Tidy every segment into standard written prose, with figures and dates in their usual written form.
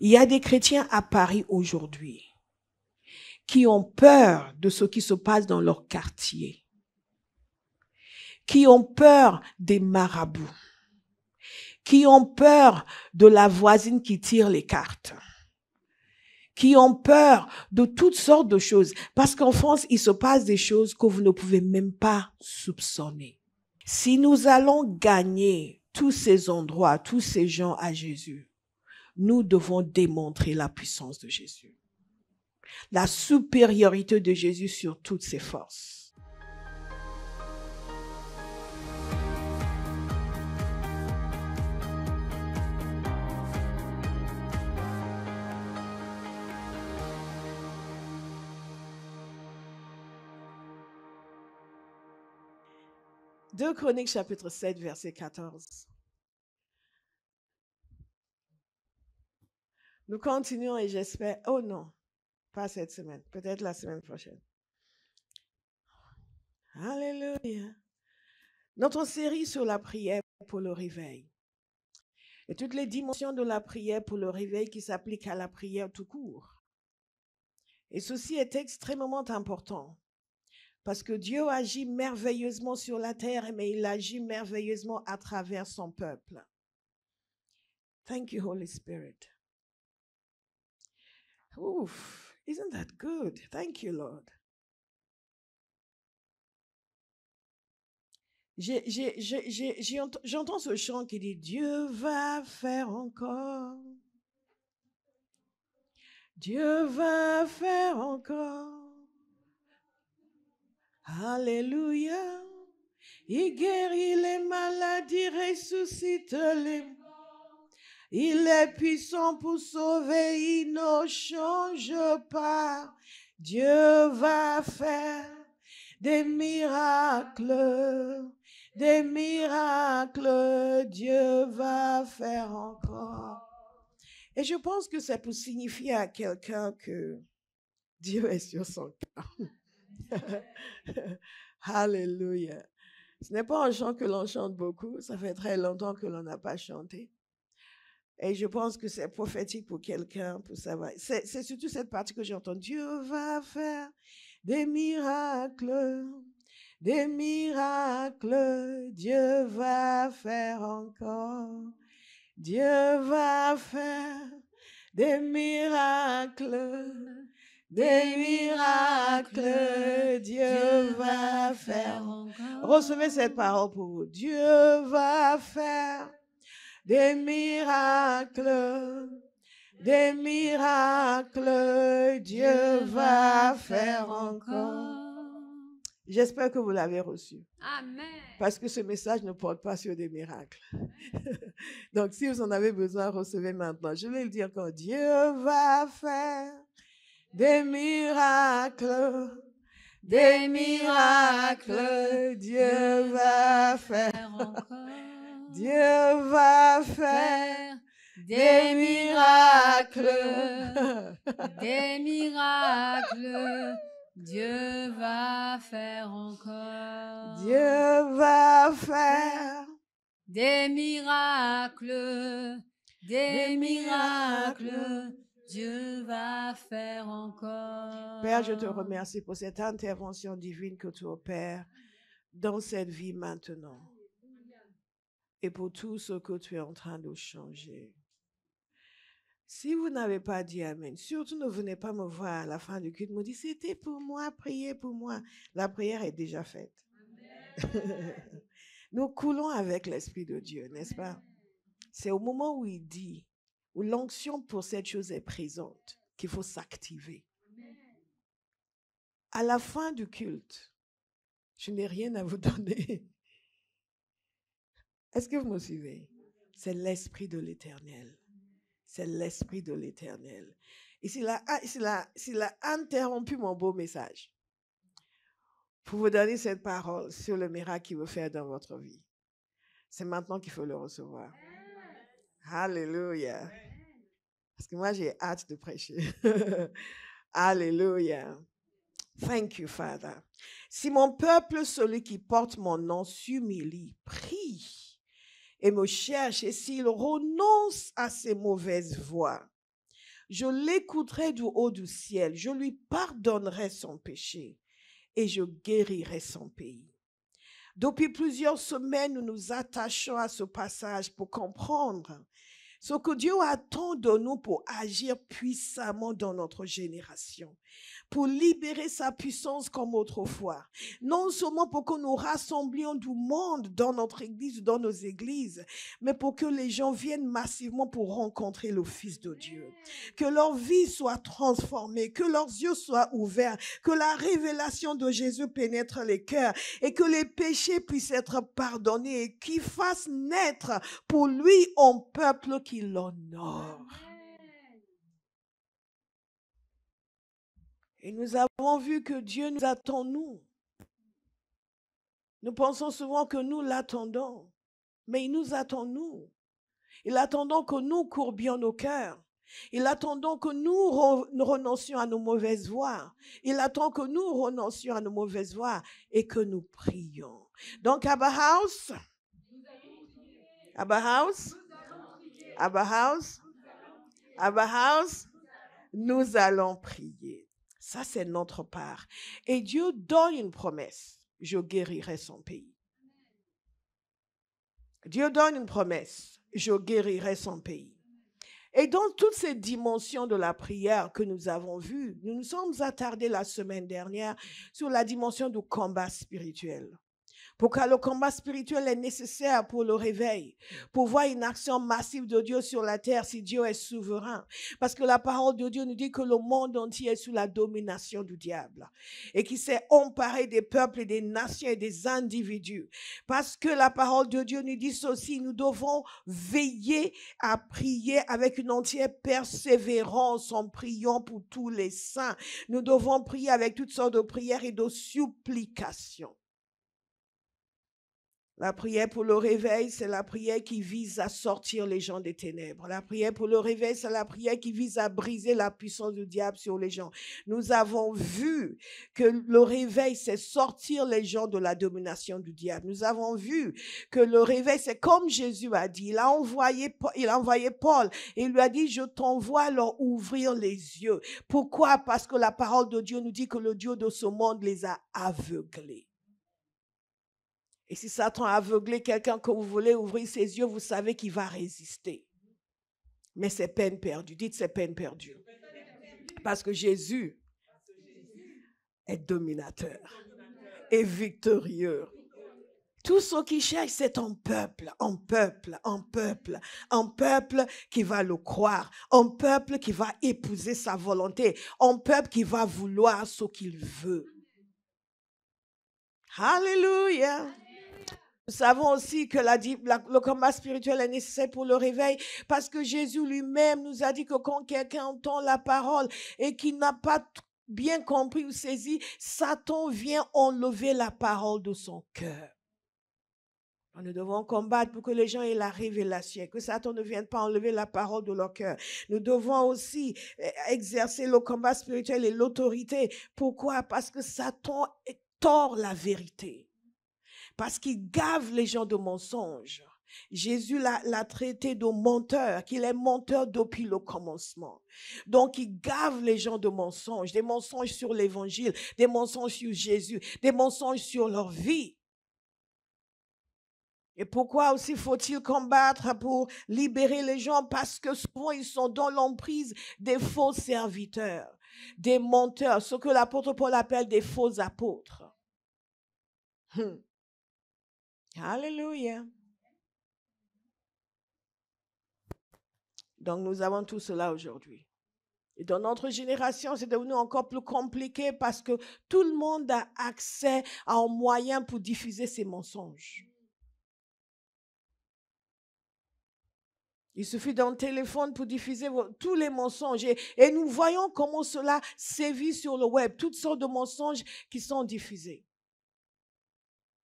Il y a des chrétiens à Paris aujourd'hui qui ont peur de ce qui se passe dans leur quartier, qui ont peur des marabouts, qui ont peur de la voisine qui tire les cartes, qui ont peur de toutes sortes de choses. Parce qu'en France, il se passe des choses que vous ne pouvez même pas soupçonner. Si nous allons gagner tous ces endroits, tous ces gens à Jésus, nous devons démontrer la puissance de Jésus, la supériorité de Jésus sur toutes ses forces. Deux Chroniques chapitre 7, verset 14. Nous continuons et j'espère, oh non, pas cette semaine, peut-être la semaine prochaine. Alléluia. Notre série sur la prière pour le réveil. Et toutes les dimensions de la prière pour le réveil qui s'appliquent à la prière tout court. Et ceci est extrêmement important. Parce que Dieu agit merveilleusement sur la terre, mais il agit merveilleusement à travers son peuple. Thank you, Holy Spirit. Oof, isn't that good? Thank you, Lord. J'entends ce chant qui dit « Dieu va faire encore. Dieu va faire encore. Alléluia. Il guérit les maladies, ressuscite les morts. Il est puissant pour sauver, il ne change pas. Dieu va faire des miracles. Des miracles, Dieu va faire encore. » Et je pense que c'est pour signifier à quelqu'un que Dieu est sur son cœur. Alléluia. Ce n'est pas un chant que l'on chante beaucoup. Ça fait très longtemps que l'on n'a pas chanté. Et je pense que c'est prophétique pour quelqu'un, pour savoir. C'est surtout cette partie que j'entends. Dieu va faire des miracles. Des miracles, Dieu va faire encore. Dieu va faire des miracles. Des miracles, Dieu va faire encore. Recevez cette parole pour vous. Dieu va faire des miracles. Des miracles, Dieu va faire encore. J'espère que vous l'avez reçu. Amen. Parce que ce message ne porte pas sur des miracles. Donc, si vous en avez besoin, recevez maintenant. Je vais le dire quand Dieu va faire des miracles. Des miracles, Dieu va faire encore. Dieu va faire des miracles. Des miracles, Dieu va faire encore. Dieu va faire des miracles, des miracles, Dieu va faire encore. Père, je te remercie pour cette intervention divine que tu opères dans cette vie maintenant et pour tout ce que tu es en train de changer. Si vous n'avez pas dit Amen, surtout ne venez pas me voir à la fin du culte, me dire c'était pour moi, priez pour moi. La prière est déjà faite. Nous coulons avec l'Esprit de Dieu, n'est-ce pas? C'est au moment où il dit, où l'onction pour cette chose est présente, qu'il faut s'activer. À la fin du culte, je n'ai rien à vous donner. Est-ce que vous me suivez? C'est l'Esprit de l'Éternel. C'est l'Esprit de l'Éternel. Et s'il a interrompu mon beau message pour vous donner cette parole sur le miracle qu'il veut faire dans votre vie, c'est maintenant qu'il faut le recevoir. Alléluia. Parce que moi, j'ai hâte de prêcher. Alléluia. Thank you, Father. Si mon peuple, celui qui porte mon nom, s'humilie, prie et me cherche, et s'il renonce à ses mauvaises voies, je l'écouterai du haut du ciel, je lui pardonnerai son péché et je guérirai son pays. Depuis plusieurs semaines, nous nous attachons à ce passage pour comprendre ce que Dieu attend de nous pour agir puissamment dans notre génération, pour libérer sa puissance comme autrefois. Non seulement pour que nous rassemblions du monde dans notre église, dans nos églises, mais pour que les gens viennent massivement pour rencontrer le Fils de Dieu. Que leur vie soit transformée, que leurs yeux soient ouverts, que la révélation de Jésus pénètre les cœurs et que les péchés puissent être pardonnés et qu'il fasse naître pour lui un peuple qui l'honore. Et nous avons vu que Dieu nous attend, nous. Nous pensons souvent que nous l'attendons, mais il nous attend, nous. Il attend que nous courbions nos cœurs. Il attend que nous renoncions à nos mauvaises voies. Il attend que nous renoncions à nos mauvaises voies et que nous prions. Donc, Abba House, Abba House, Abba House, Abba House, nous allons prier. Ça, c'est notre part. Et Dieu donne une promesse. Je guérirai son pays. Dieu donne une promesse. Je guérirai son pays. Et dans toutes ces dimensions de la prière que nous avons vues, nous nous sommes attardés la semaine dernière sur la dimension du combat spirituel. Pourquoi le combat spirituel est nécessaire pour le réveil, pour voir une action massive de Dieu sur la terre si Dieu est souverain. Parce que la parole de Dieu nous dit que le monde entier est sous la domination du diable et qu'il s'est emparé des peuples et des nations et des individus. Parce que la parole de Dieu nous dit ceci, nous devons veiller à prier avec une entière persévérance en priant pour tous les saints. Nous devons prier avec toutes sortes de prières et de supplications. La prière pour le réveil, c'est la prière qui vise à sortir les gens des ténèbres. La prière pour le réveil, c'est la prière qui vise à briser la puissance du diable sur les gens. Nous avons vu que le réveil, c'est sortir les gens de la domination du diable. Nous avons vu que le réveil, c'est comme Jésus a dit. Il a envoyé Paul et il lui a dit, je t'envoie à leur ouvrir les yeux. Pourquoi? Parce que la parole de Dieu nous dit que le Dieu de ce monde les a aveuglés. Et si Satan a aveuglé quelqu'un que vous voulez ouvrir ses yeux, vous savez qu'il va résister. Mais c'est peine perdue. Dites c'est peine perdue. Parce que Jésus est dominateur et victorieux. Tout ce qui cherche, c'est un peuple qui va le croire, un peuple qui va épouser sa volonté, un peuple qui va vouloir ce qu'il veut. Alléluia. Nous savons aussi que le combat spirituel est nécessaire pour le réveil parce que Jésus lui-même nous a dit que quand quelqu'un entend la parole et qu'il n'a pas bien compris ou saisi, Satan vient enlever la parole de son cœur. Nous devons combattre pour que les gens aient la révélation, que Satan ne vienne pas enlever la parole de leur cœur. Nous devons aussi exercer le combat spirituel et l'autorité. Pourquoi? Parce que Satan tord la vérité. Parce qu'il gave les gens de mensonges. Jésus l'a traité de menteur, qu'il est menteur depuis le commencement. Donc, il gave les gens de mensonges, des mensonges sur l'évangile, des mensonges sur Jésus, des mensonges sur leur vie. Et pourquoi aussi faut-il combattre pour libérer les gens? Parce que souvent, ils sont dans l'emprise des faux serviteurs, des menteurs, ce que l'apôtre Paul appelle des faux apôtres. Alléluia. Donc, nous avons tout cela aujourd'hui. Et dans notre génération, c'est devenu encore plus compliqué parce que tout le monde a accès à un moyen pour diffuser ses mensonges. Il suffit d'un téléphone pour diffuser tous les mensonges. Et nous voyons comment cela sévit sur le web, toutes sortes de mensonges qui sont diffusés.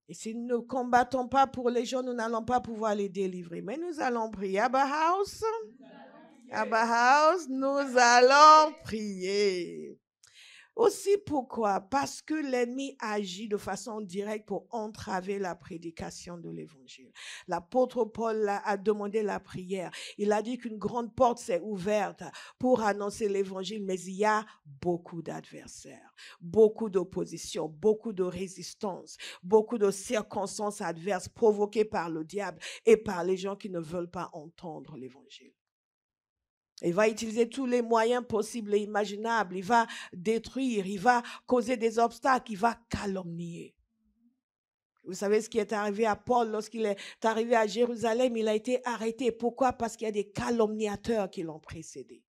Et si nous ne combattons pas pour les gens, nous n'allons pas pouvoir les délivrer. Mais nous allons prier. Abba House, nous allons prier. Aussi pourquoi? Parce que l'ennemi agit de façon directe pour entraver la prédication de l'évangile. L'apôtre Paul a demandé la prière. Il a dit qu'une grande porte s'est ouverte pour annoncer l'évangile, mais il y a beaucoup d'adversaires, beaucoup d'opposition, beaucoup de résistance, beaucoup de circonstances adverses provoquées par le diable et par les gens qui ne veulent pas entendre l'évangile. Il va utiliser tous les moyens possibles et imaginables. Il va détruire, il va causer des obstacles, il va calomnier. Vous savez ce qui est arrivé à Paul lorsqu'il est arrivé à Jérusalem, il a été arrêté. Pourquoi? Parce qu'il y a des calomniateurs qui l'ont précédé.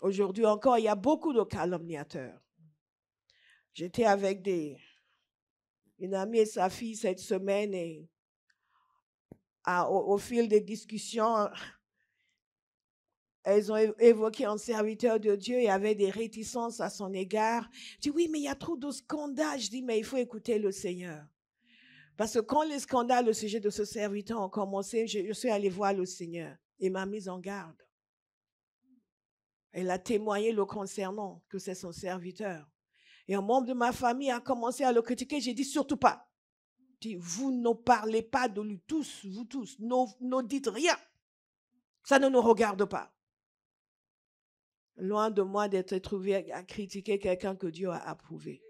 Aujourd'hui encore, il y a beaucoup de calomniateurs. J'étais avec une amie et sa fille cette semaine et au fil des discussions, elles ont évoqué un serviteur de Dieu, il y avait des réticences à son égard. Je dis, oui, mais il y a trop de scandales. Je dis, mais il faut écouter le Seigneur. Parce que quand les scandales au sujet de ce serviteur ont commencé, je suis allée voir le Seigneur. Il m'a mise en garde. Elle a témoigné le concernant, que c'est son serviteur. Et un membre de ma famille a commencé à le critiquer. J'ai dit, surtout pas. Je dis, vous ne parlez pas de lui tous, vous tous. Ne dites rien. Ça ne nous regarde pas. Loin de moi d'être trouvé à critiquer quelqu'un que Dieu a approuvé.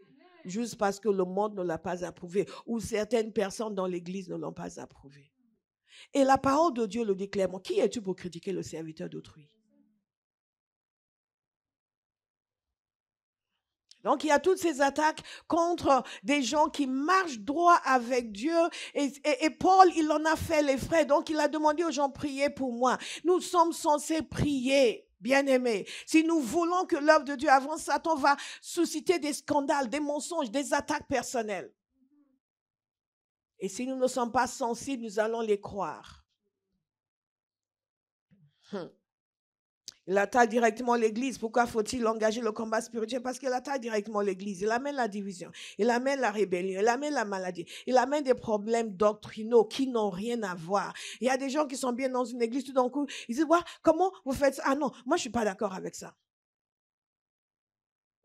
Juste parce que le monde ne l'a pas approuvé ou certaines personnes dans l'église ne l'ont pas approuvé. Et la parole de Dieu le dit clairement. Qui es-tu pour critiquer le serviteur d'autrui? Donc, il y a toutes ces attaques contre des gens qui marchent droit avec Dieu. Et Paul, il en a fait les frais. Donc, il a demandé aux gens, priez pour moi. Nous sommes censés prier. Bien-aimés, si nous voulons que l'œuvre de Dieu avance, Satan va susciter des scandales, des mensonges, des attaques personnelles. Et si nous ne sommes pas sensibles, nous allons les croire. Il attaque directement l'Église. Pourquoi faut-il engager le combat spirituel? Parce qu'il attaque directement l'Église. Il amène la division, il amène la rébellion, il amène la maladie, il amène des problèmes doctrinaux qui n'ont rien à voir. Il y a des gens qui sont bien dans une église, tout d'un coup, ils disent, comment vous faites ça? Ah non, moi je ne suis pas d'accord avec ça.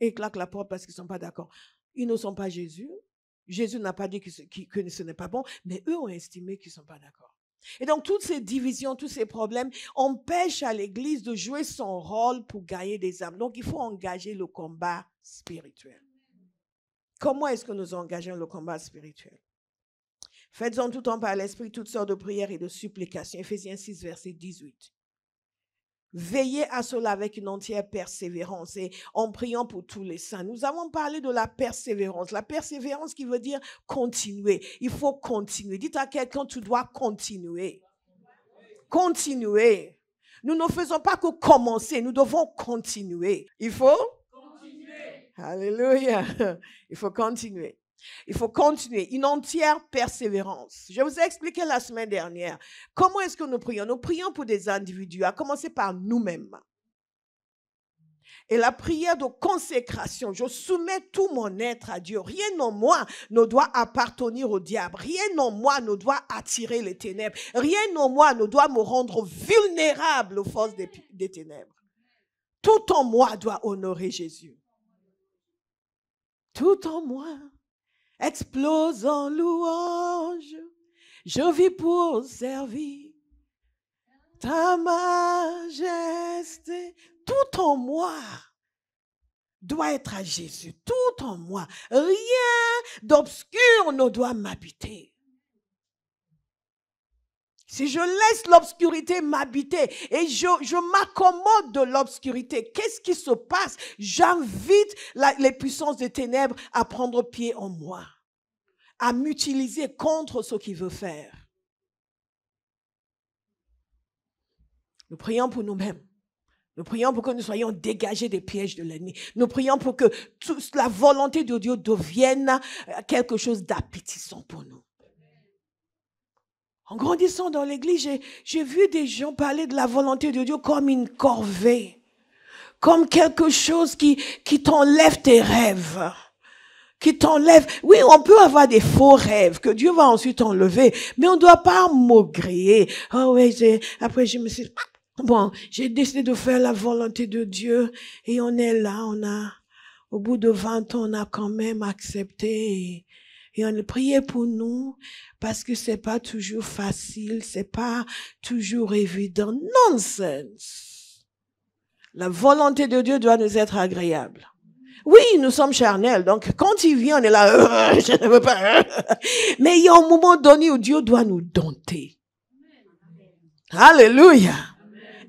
Et ils claquent la porte parce qu'ils ne sont pas d'accord. Ils ne sont pas Jésus. Jésus n'a pas dit que ce n'est pas bon, mais eux ont estimé qu'ils ne sont pas d'accord. Et donc, toutes ces divisions, tous ces problèmes empêchent à l'Église de jouer son rôle pour gagner des âmes. Donc, il faut engager le combat spirituel. Comment est-ce que nous engageons le combat spirituel? Faites-en tout temps par l'Esprit toutes sortes de prières et de supplications. Éphésiens 6, verset 18. Veillez à cela avec une entière persévérance et en priant pour tous les saints. Nous avons parlé de la persévérance. La persévérance qui veut dire continuer. Il faut continuer. Dites à quelqu'un, tu dois continuer. Continuer. Nous ne faisons pas que commencer, nous devons continuer. Il faut continuer. Alléluia. Il faut continuer. Il faut continuer, une entière persévérance. Je vous ai expliqué la semaine dernière. Comment est-ce que nous prions? Nous prions pour des individus, à commencer par nous-mêmes. Et la prière de consécration, je soumets tout mon être à Dieu. Rien en moi ne doit appartenir au diable. Rien en moi ne doit attirer les ténèbres. Rien en moi ne doit me rendre vulnérable aux forces des ténèbres. Tout en moi doit honorer Jésus. Tout en moi explose en louange. Je vis pour servir ta majesté. Tout en moi doit être à Jésus. Tout en moi. Rien d'obscur ne doit m'habiter. Si je laisse l'obscurité m'habiter et je m'accommode de l'obscurité, qu'est-ce qui se passe? J'invite les puissances des ténèbres à prendre pied en moi, à m'utiliser contre ce qu'il veut faire. Nous prions pour nous-mêmes. Nous prions pour que nous soyons dégagés des pièges de l'ennemi. Nous prions pour que toute la volonté de Dieu devienne quelque chose d'appétissant pour nous. En grandissant dans l'église, j'ai vu des gens parler de la volonté de Dieu comme une corvée, comme quelque chose qui t'enlève tes rêves, qui t'enlève. Oui, on peut avoir des faux rêves que Dieu va ensuite enlever, mais on ne doit pas maugréer. Oh oui, après je me suis dit, bon, j'ai décidé de faire la volonté de Dieu et on est là, on a Au bout de 20 ans, on a quand même accepté et on a prié pour nous parce que c'est pas toujours facile, c'est pas toujours évident. Nonsense! La volonté de Dieu doit nous être agréable. Oui, nous sommes charnels, donc quand il vient, on est là, je ne veux pas. Mais il y a un moment donné où Dieu doit nous dompter. Alléluia.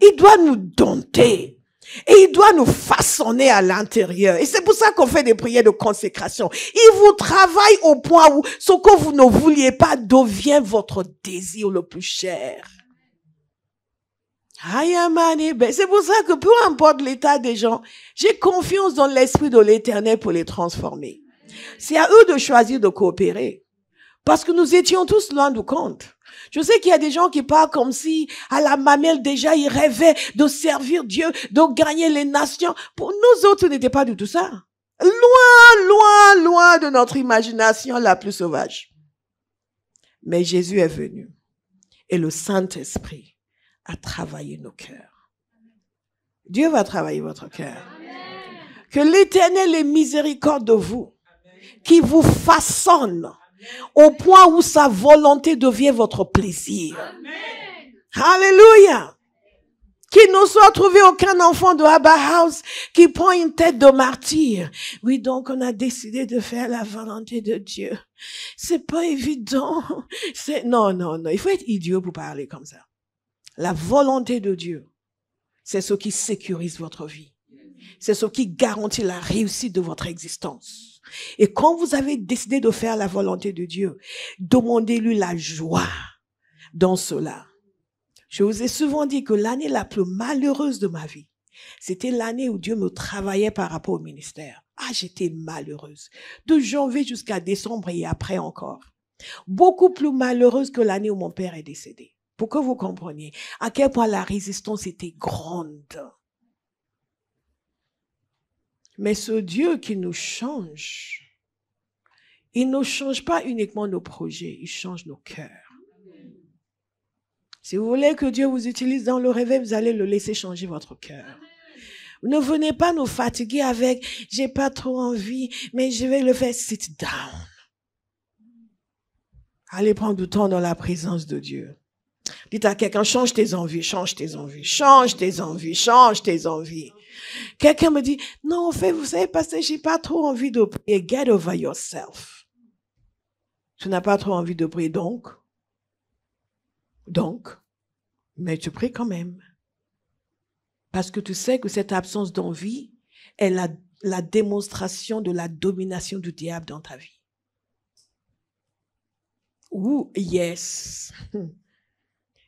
Il doit nous dompter. Et il doit nous façonner à l'intérieur. Et c'est pour ça qu'on fait des prières de consécration. Il vous travaille au point où ce que vous ne vouliez pas devient votre désir le plus cher. C'est pour ça que peu importe l'état des gens, j'ai confiance dans l'Esprit de l'Éternel pour les transformer. C'est à eux de choisir de coopérer. Parce que nous étions tous loin du compte. Je sais qu'il y a des gens qui parlent comme si, à la mamelle déjà, ils rêvaient de servir Dieu, de gagner les nations. Pour nous autres, ce n'était pas du tout ça. Loin, loin, loin de notre imagination la plus sauvage. Mais Jésus est venu. Et le Saint-Esprit a travaillé nos cœurs. Dieu va travailler votre cœur. Que l'Éternel ait miséricorde de vous. Qui vous façonne. Au point où sa volonté devient votre plaisir. Amen. Alléluia. Qu'il ne soit trouvé aucun enfant de Abba House qui prend une tête de martyr. Oui, donc on a décidé de faire la volonté de Dieu. C'est pas évident. Non. Il faut être idiot pour parler comme ça. La volonté de Dieu, c'est ce qui sécurise votre vie. C'est ce qui garantit la réussite de votre existence. Et quand vous avez décidé de faire la volonté de Dieu, demandez-lui la joie dans cela. Je vous ai souvent dit que l'année la plus malheureuse de ma vie, c'était l'année où Dieu me travaillait par rapport au ministère. J'étais malheureuse. De janvier jusqu'à décembre et après encore. Beaucoup plus malheureuse que l'année où mon père est décédé. Pour que vous compreniez à quel point la résistance était grande. Mais ce Dieu qui nous change, il ne change pas uniquement nos projets, il change nos cœurs. Si vous voulez que Dieu vous utilise dans le réveil, vous allez le laisser changer votre cœur. Ne venez pas nous fatiguer avec « j'ai pas trop envie, mais je vais le faire ». Sit down. Allez prendre du temps dans la présence de Dieu. Dites à quelqu'un, change tes envies, change tes envies, change tes envies, change tes envies. Quelqu'un me dit, non, en fait, vous savez, pasteur, j'ai pas trop envie de prier. Get over yourself. Tu n'as pas trop envie de prier, donc, mais tu pries quand même. Parce que tu sais que cette absence d'envie est la démonstration de la domination du diable dans ta vie. Ouh, yes.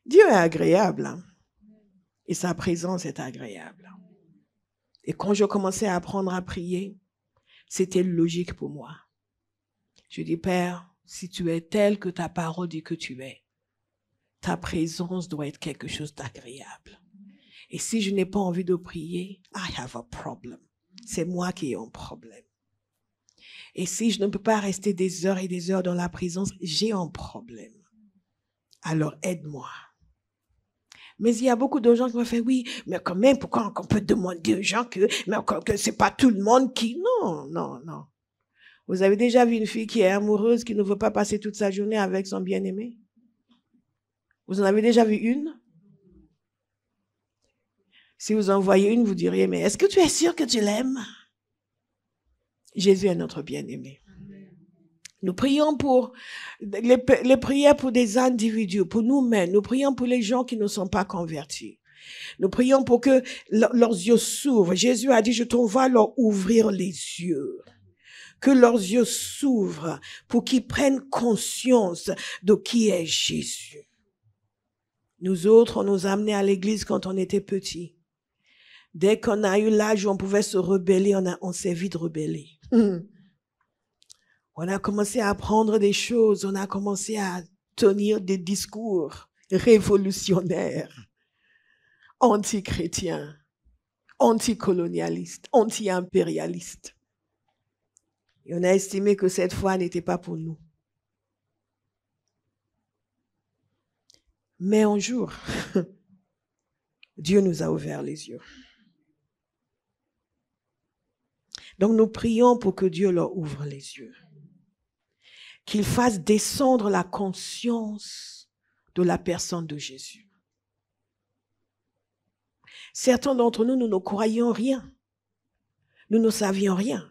Dieu est agréable, hein? Et sa présence est agréable. Et quand je commençais à apprendre à prier, c'était logique pour moi. Je dis, Père, si tu es tel que ta parole dit que tu es, ta présence doit être quelque chose d'agréable. Et si je n'ai pas envie de prier, I have a problem. C'est moi qui ai un problème. Et si je ne peux pas rester des heures et des heures dans la présence, j'ai un problème. Alors aide-moi. Mais il y a beaucoup de gens qui vont faire, oui, mais quand même, pourquoi on peut demander aux gens que c'est pas tout le monde qui... Non. Vous avez déjà vu une fille qui est amoureuse, qui ne veut pas passer toute sa journée avec son bien-aimé? Vous en avez déjà vu une? Si vous en voyez une, vous diriez, mais est-ce que tu es sûr que tu l'aimes? Jésus est notre bien-aimé. Nous prions pour les prières pour des individus, pour nous-mêmes. Nous prions pour les gens qui ne sont pas convertis. Nous prions pour que leurs yeux s'ouvrent. Jésus a dit, je t'envoie leur ouvrir les yeux. Que leurs yeux s'ouvrent pour qu'ils prennent conscience de qui est Jésus. Nous autres, on nous a amenés à l'église quand on était petits. Dès qu'on a eu l'âge où on pouvait se rebeller, on s'est vite rebellé. On a commencé à apprendre des choses, on a commencé à tenir des discours révolutionnaires, anti-chrétiens, anti-colonialistes, anti-impérialistes. Et on a estimé que cette foi n'était pas pour nous. Mais un jour, Dieu nous a ouvert les yeux. Donc nous prions pour que Dieu leur ouvre les yeux. Qu'il fasse descendre la conscience de la personne de Jésus. Certains d'entre nous, nous ne croyions rien. Nous ne savions rien.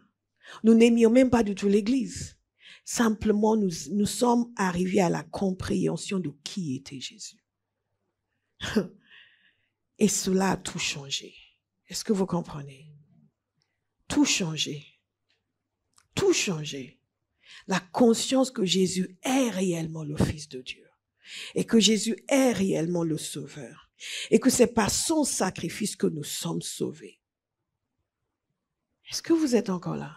Nous n'aimions même pas du tout l'Église. Simplement, nous sommes arrivés à la compréhension de qui était Jésus. Et cela a tout changé. Est-ce que vous comprenez? Tout changé. Tout changé. La conscience que Jésus est réellement le Fils de Dieu. Et que Jésus est réellement le Sauveur. Et que c'est par son sacrifice que nous sommes sauvés. Est-ce que vous êtes encore là?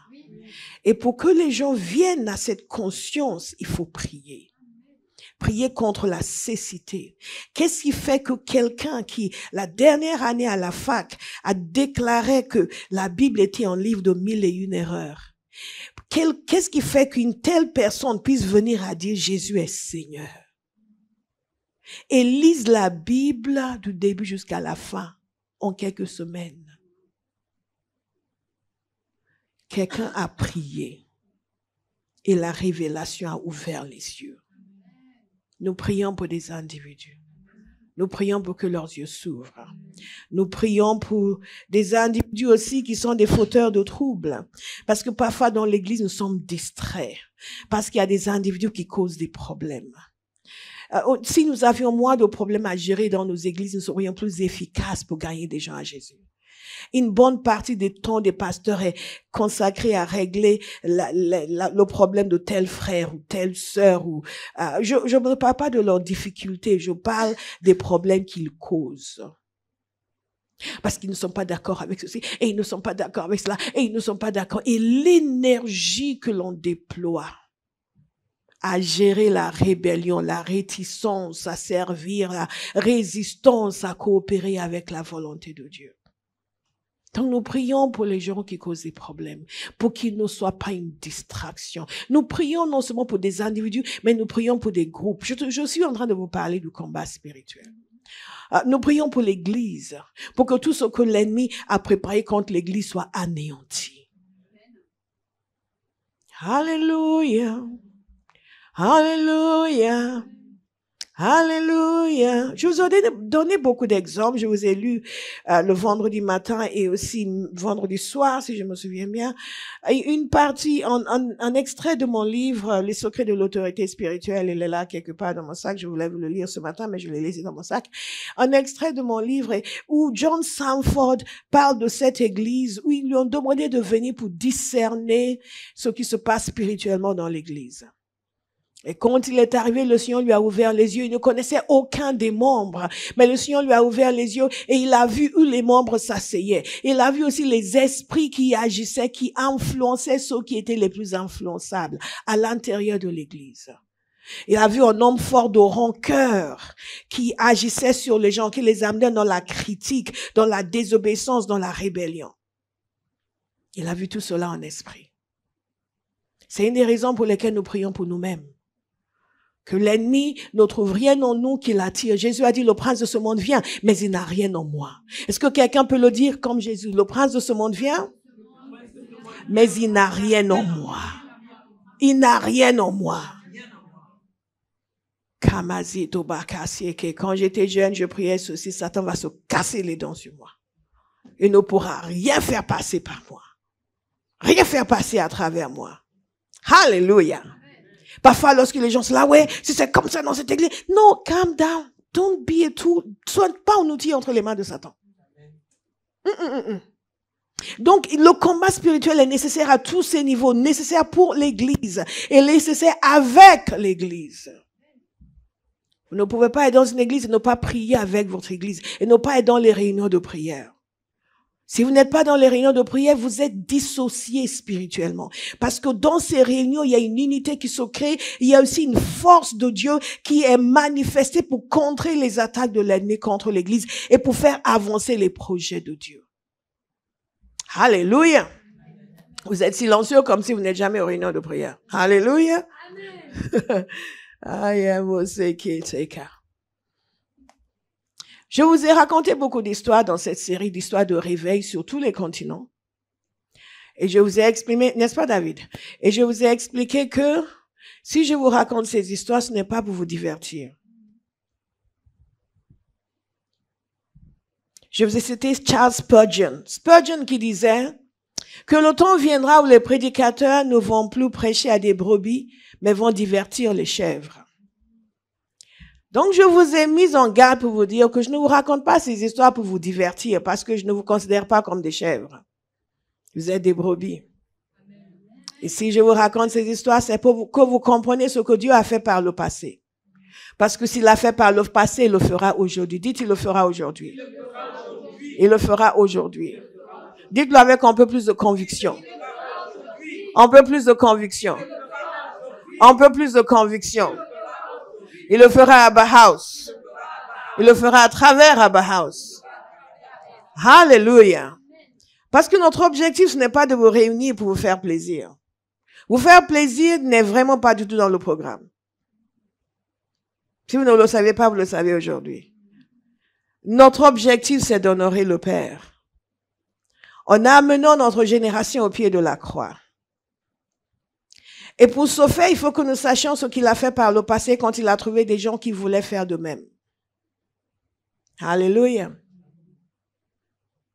Et pour que les gens viennent à cette conscience, il faut prier. Prier contre la cécité. Qu'est-ce qui fait que quelqu'un qui, la dernière année à la fac, a déclaré que la Bible était un livre de 1001 erreurs? Qu'est-ce qui fait qu'une telle personne puisse venir à dire Jésus est Seigneur? Et lise la Bible du début jusqu'à la fin en quelques semaines. Quelqu'un a prié et la révélation a ouvert les yeux. Nous prions pour des individus. Nous prions pour que leurs yeux s'ouvrent. Nous prions pour des individus aussi qui sont des fauteurs de troubles. Parce que parfois dans l'église, nous sommes distraits. Parce qu'il y a des individus qui causent des problèmes. Si nous avions moins de problèmes à gérer dans nos églises, nous serions plus efficaces pour gagner des gens à Jésus. Une bonne partie du temps des pasteurs est consacrée à régler le problème de tel frère ou telle sœur. Je ne parle pas de leurs difficultés, je parle des problèmes qu'ils causent. Parce qu'ils ne sont pas d'accord avec ceci, et ils ne sont pas d'accord avec cela, et ils ne sont pas d'accord. Et l'énergie que l'on déploie à gérer la rébellion, la réticence, à servir, la résistance, à coopérer avec la volonté de Dieu. Donc nous prions pour les gens qui causent des problèmes, pour qu'ils ne soient pas une distraction. Nous prions non seulement pour des individus, mais nous prions pour des groupes. Je suis en train de vous parler du combat spirituel. Nous prions pour l'Église, pour que tout ce que l'ennemi a préparé contre l'Église soit anéanti. Alléluia. Alléluia. Alléluia. Je vous ai donné beaucoup d'exemples. Je vous ai lu le vendredi matin et aussi vendredi soir, si je me souviens bien, une partie, un extrait de mon livre, Les secrets de l'autorité spirituelle. Il est là quelque part dans mon sac. Je voulais vous le lire ce matin, mais je l'ai laissé dans mon sac. Un extrait de mon livre où John Samford parle de cette église, où ils lui ont demandé de venir pour discerner ce qui se passe spirituellement dans l'église. Et quand il est arrivé, le Seigneur lui a ouvert les yeux. Il ne connaissait aucun des membres. Mais le Seigneur lui a ouvert les yeux et il a vu où les membres s'asseyaient. Il a vu aussi les esprits qui agissaient, qui influençaient ceux qui étaient les plus influençables à l'intérieur de l'église. Il a vu un homme fort de rancœur qui agissait sur les gens, qui les amenait dans la critique, dans la désobéissance, dans la rébellion. Il a vu tout cela en esprit. C'est une des raisons pour lesquelles nous prions pour nous-mêmes. Que l'ennemi ne trouve rien en nous qui l'attire. Jésus a dit, le prince de ce monde vient, mais il n'a rien en moi. Est-ce que quelqu'un peut le dire comme Jésus? Le prince de ce monde vient, mais il n'a rien en moi. Il n'a rien en moi. Quand j'étais jeune, je priais ceci, Satan va se casser les dents sur moi. Il ne pourra rien faire passer par moi. Rien faire passer à travers moi. Alléluia. Parfois, lorsque les gens sont là, ouais, si c'est comme ça dans cette église. Non, calm down. Don't be a tool. Sois pas un outil entre les mains de Satan. Donc, le combat spirituel est nécessaire à tous ces niveaux, nécessaire pour l'église et nécessaire avec l'église. Vous ne pouvez pas être dans une église et ne pas prier avec votre église et ne pas être dans les réunions de prière. Si vous n'êtes pas dans les réunions de prière, vous êtes dissocié spirituellement. Parce que dans ces réunions, il y a une unité qui se crée. Il y a aussi une force de Dieu qui est manifestée pour contrer les attaques de l'ennemi contre l'église et pour faire avancer les projets de Dieu. Alléluia. Vous êtes silencieux comme si vous n'êtes jamais aux réunions de prière. Alléluia. Je vous ai raconté beaucoup d'histoires dans cette série d'histoires de réveil sur tous les continents. Et je vous ai exprimé, n'est-ce pas David? Et je vous ai expliqué que si je vous raconte ces histoires, ce n'est pas pour vous divertir. Je vous ai cité Charles Spurgeon. Spurgeon qui disait que le temps viendra où les prédicateurs ne vont plus prêcher à des brebis, mais vont divertir les chèvres. Donc, je vous ai mis en garde pour vous dire que je ne vous raconte pas ces histoires pour vous divertir, parce que je ne vous considère pas comme des chèvres. Vous êtes des brebis. Et si je vous raconte ces histoires, c'est pour que vous compreniez ce que Dieu a fait par le passé. Parce que s'il l'a fait par le passé, il le fera aujourd'hui. Dites, il le fera aujourd'hui. Il le fera aujourd'hui. Dites-le avec un peu plus de conviction. Un peu plus de conviction. Un peu plus de conviction. Il le fera à Abba House. Il le fera à travers Abba House. Alléluia. Parce que notre objectif, ce n'est pas de vous réunir pour vous faire plaisir. Vous faire plaisir n'est vraiment pas du tout dans le programme. Si vous ne le savez pas, vous le savez aujourd'hui. Notre objectif, c'est d'honorer le Père. En amenant notre génération au pied de la croix. Et pour ce faire, il faut que nous sachions ce qu'il a fait par le passé quand il a trouvé des gens qui voulaient faire de même. Alléluia.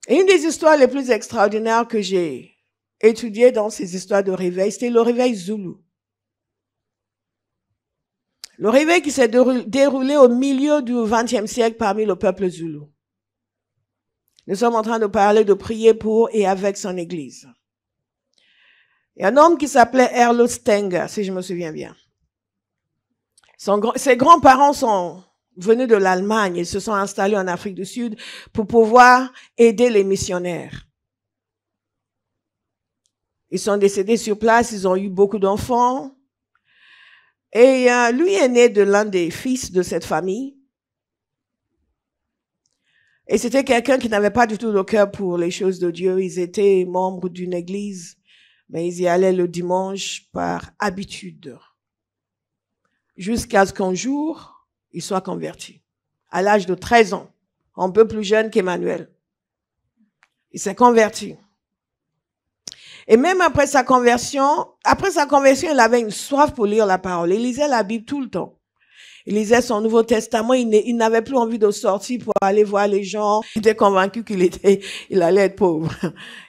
Et une des histoires les plus extraordinaires que j'ai étudiées dans ces histoires de réveil, c'était le réveil Zoulou. Le réveil qui s'est déroulé au milieu du XXe siècle parmi le peuple Zoulou. Nous sommes en train de parler de prier pour et avec son église. Il y a un homme qui s'appelait Erlo Stenger, si je me souviens bien. Ses grands-parents sont venus de l'Allemagne. Ils se sont installés en Afrique du Sud pour pouvoir aider les missionnaires. Ils sont décédés sur place, ils ont eu beaucoup d'enfants. Et lui est né de l'un des fils de cette famille. Et c'était quelqu'un qui n'avait pas du tout le cœur pour les choses de Dieu. Ils étaient membres d'une église, mais ils y allaient le dimanche par habitude. Jusqu'à ce qu'un jour, il soit converti. À l'âge de 13 ans, un peu plus jeune qu'Emmanuel. Il s'est converti. Et même après sa conversion, il avait une soif pour lire la parole. Il lisait la Bible tout le temps. Il lisait son Nouveau Testament. Il n'avait plus envie de sortir pour aller voir les gens. Il était convaincu il allait être pauvre.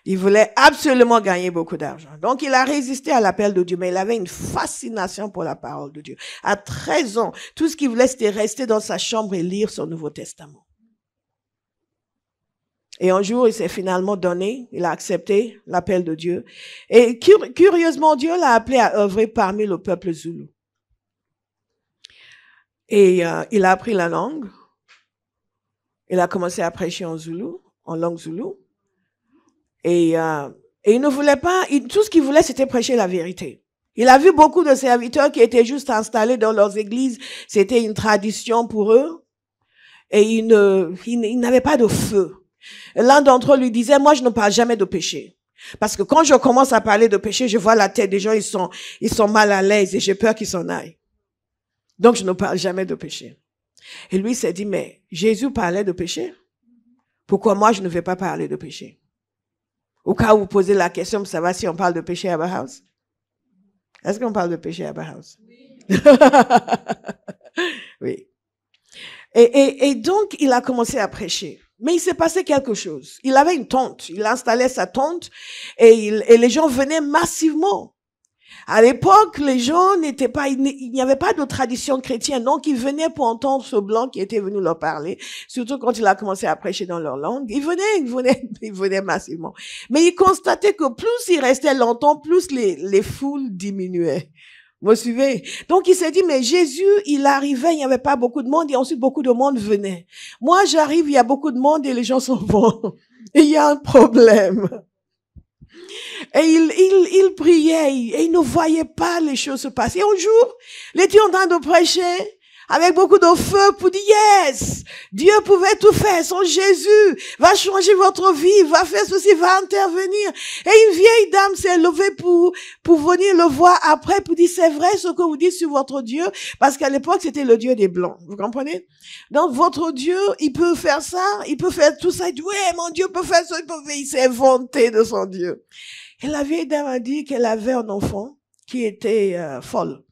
Il voulait absolument gagner beaucoup d'argent. Donc, il a résisté à l'appel de Dieu, mais il avait une fascination pour la parole de Dieu. À 13 ans, tout ce qu'il voulait, c'était rester dans sa chambre et lire son Nouveau Testament. Et un jour, il s'est finalement donné, il a accepté l'appel de Dieu. Et curieusement, Dieu l'a appelé à œuvrer parmi le peuple Zoulou. Et il a appris la langue. Il a commencé à prêcher en Zoulou, en langue Zoulou. Et il ne voulait pas, tout ce qu'il voulait, c'était prêcher la vérité. Il a vu beaucoup de serviteurs qui étaient juste installés dans leurs églises. C'était une tradition pour eux. Et ils n'avaient pas de feu. L'un d'entre eux lui disait, moi, je ne parle jamais de péché. Parce que quand je commence à parler de péché, je vois la tête des gens, ils sont mal à l'aise et j'ai peur qu'ils s'en aillent. Donc, je ne parle jamais de péché. Et lui s'est dit, mais Jésus parlait de péché. Pourquoi moi, je ne vais pas parler de péché? Au cas où vous posez la question, ça va si on parle de péché à Abba House? Est-ce qu'on parle de péché à Abba House? Oui. Oui. Et donc, il a commencé à prêcher. Mais il s'est passé quelque chose. Il avait une tente. Il installait sa tente et les gens venaient massivement. À l'époque, les gens n'étaient pas, il n'y avait pas de tradition chrétienne. Donc, ils venaient pour entendre ce blanc qui était venu leur parler. Surtout quand il a commencé à prêcher dans leur langue. Ils venaient massivement. Mais il constatait que plus il restait longtemps, plus les foules diminuaient. Vous me suivez? Donc, il s'est dit, mais Jésus, il arrivait, il n'y avait pas beaucoup de monde, et ensuite beaucoup de monde venait. Moi, j'arrive, il y a beaucoup de monde et les gens sont bons. Et il y a un problème. Et il priait, et il ne voyait pas les choses se passer. Et un jour, il était en train de prêcher, avec beaucoup de feu pour dire, yes, Dieu pouvait tout faire. Son Jésus va changer votre vie, va faire ceci, va intervenir. Et une vieille dame s'est levée pour venir le voir après, pour dire, c'est vrai ce que vous dites sur votre Dieu, parce qu'à l'époque, c'était le Dieu des Blancs. Vous comprenez? Donc, votre Dieu, il peut faire ça, il peut faire tout ça. Il dit, ouais, mon Dieu peut faire ça, il s'est vanté de son Dieu. Et la vieille dame a dit qu'elle avait un enfant qui était folle.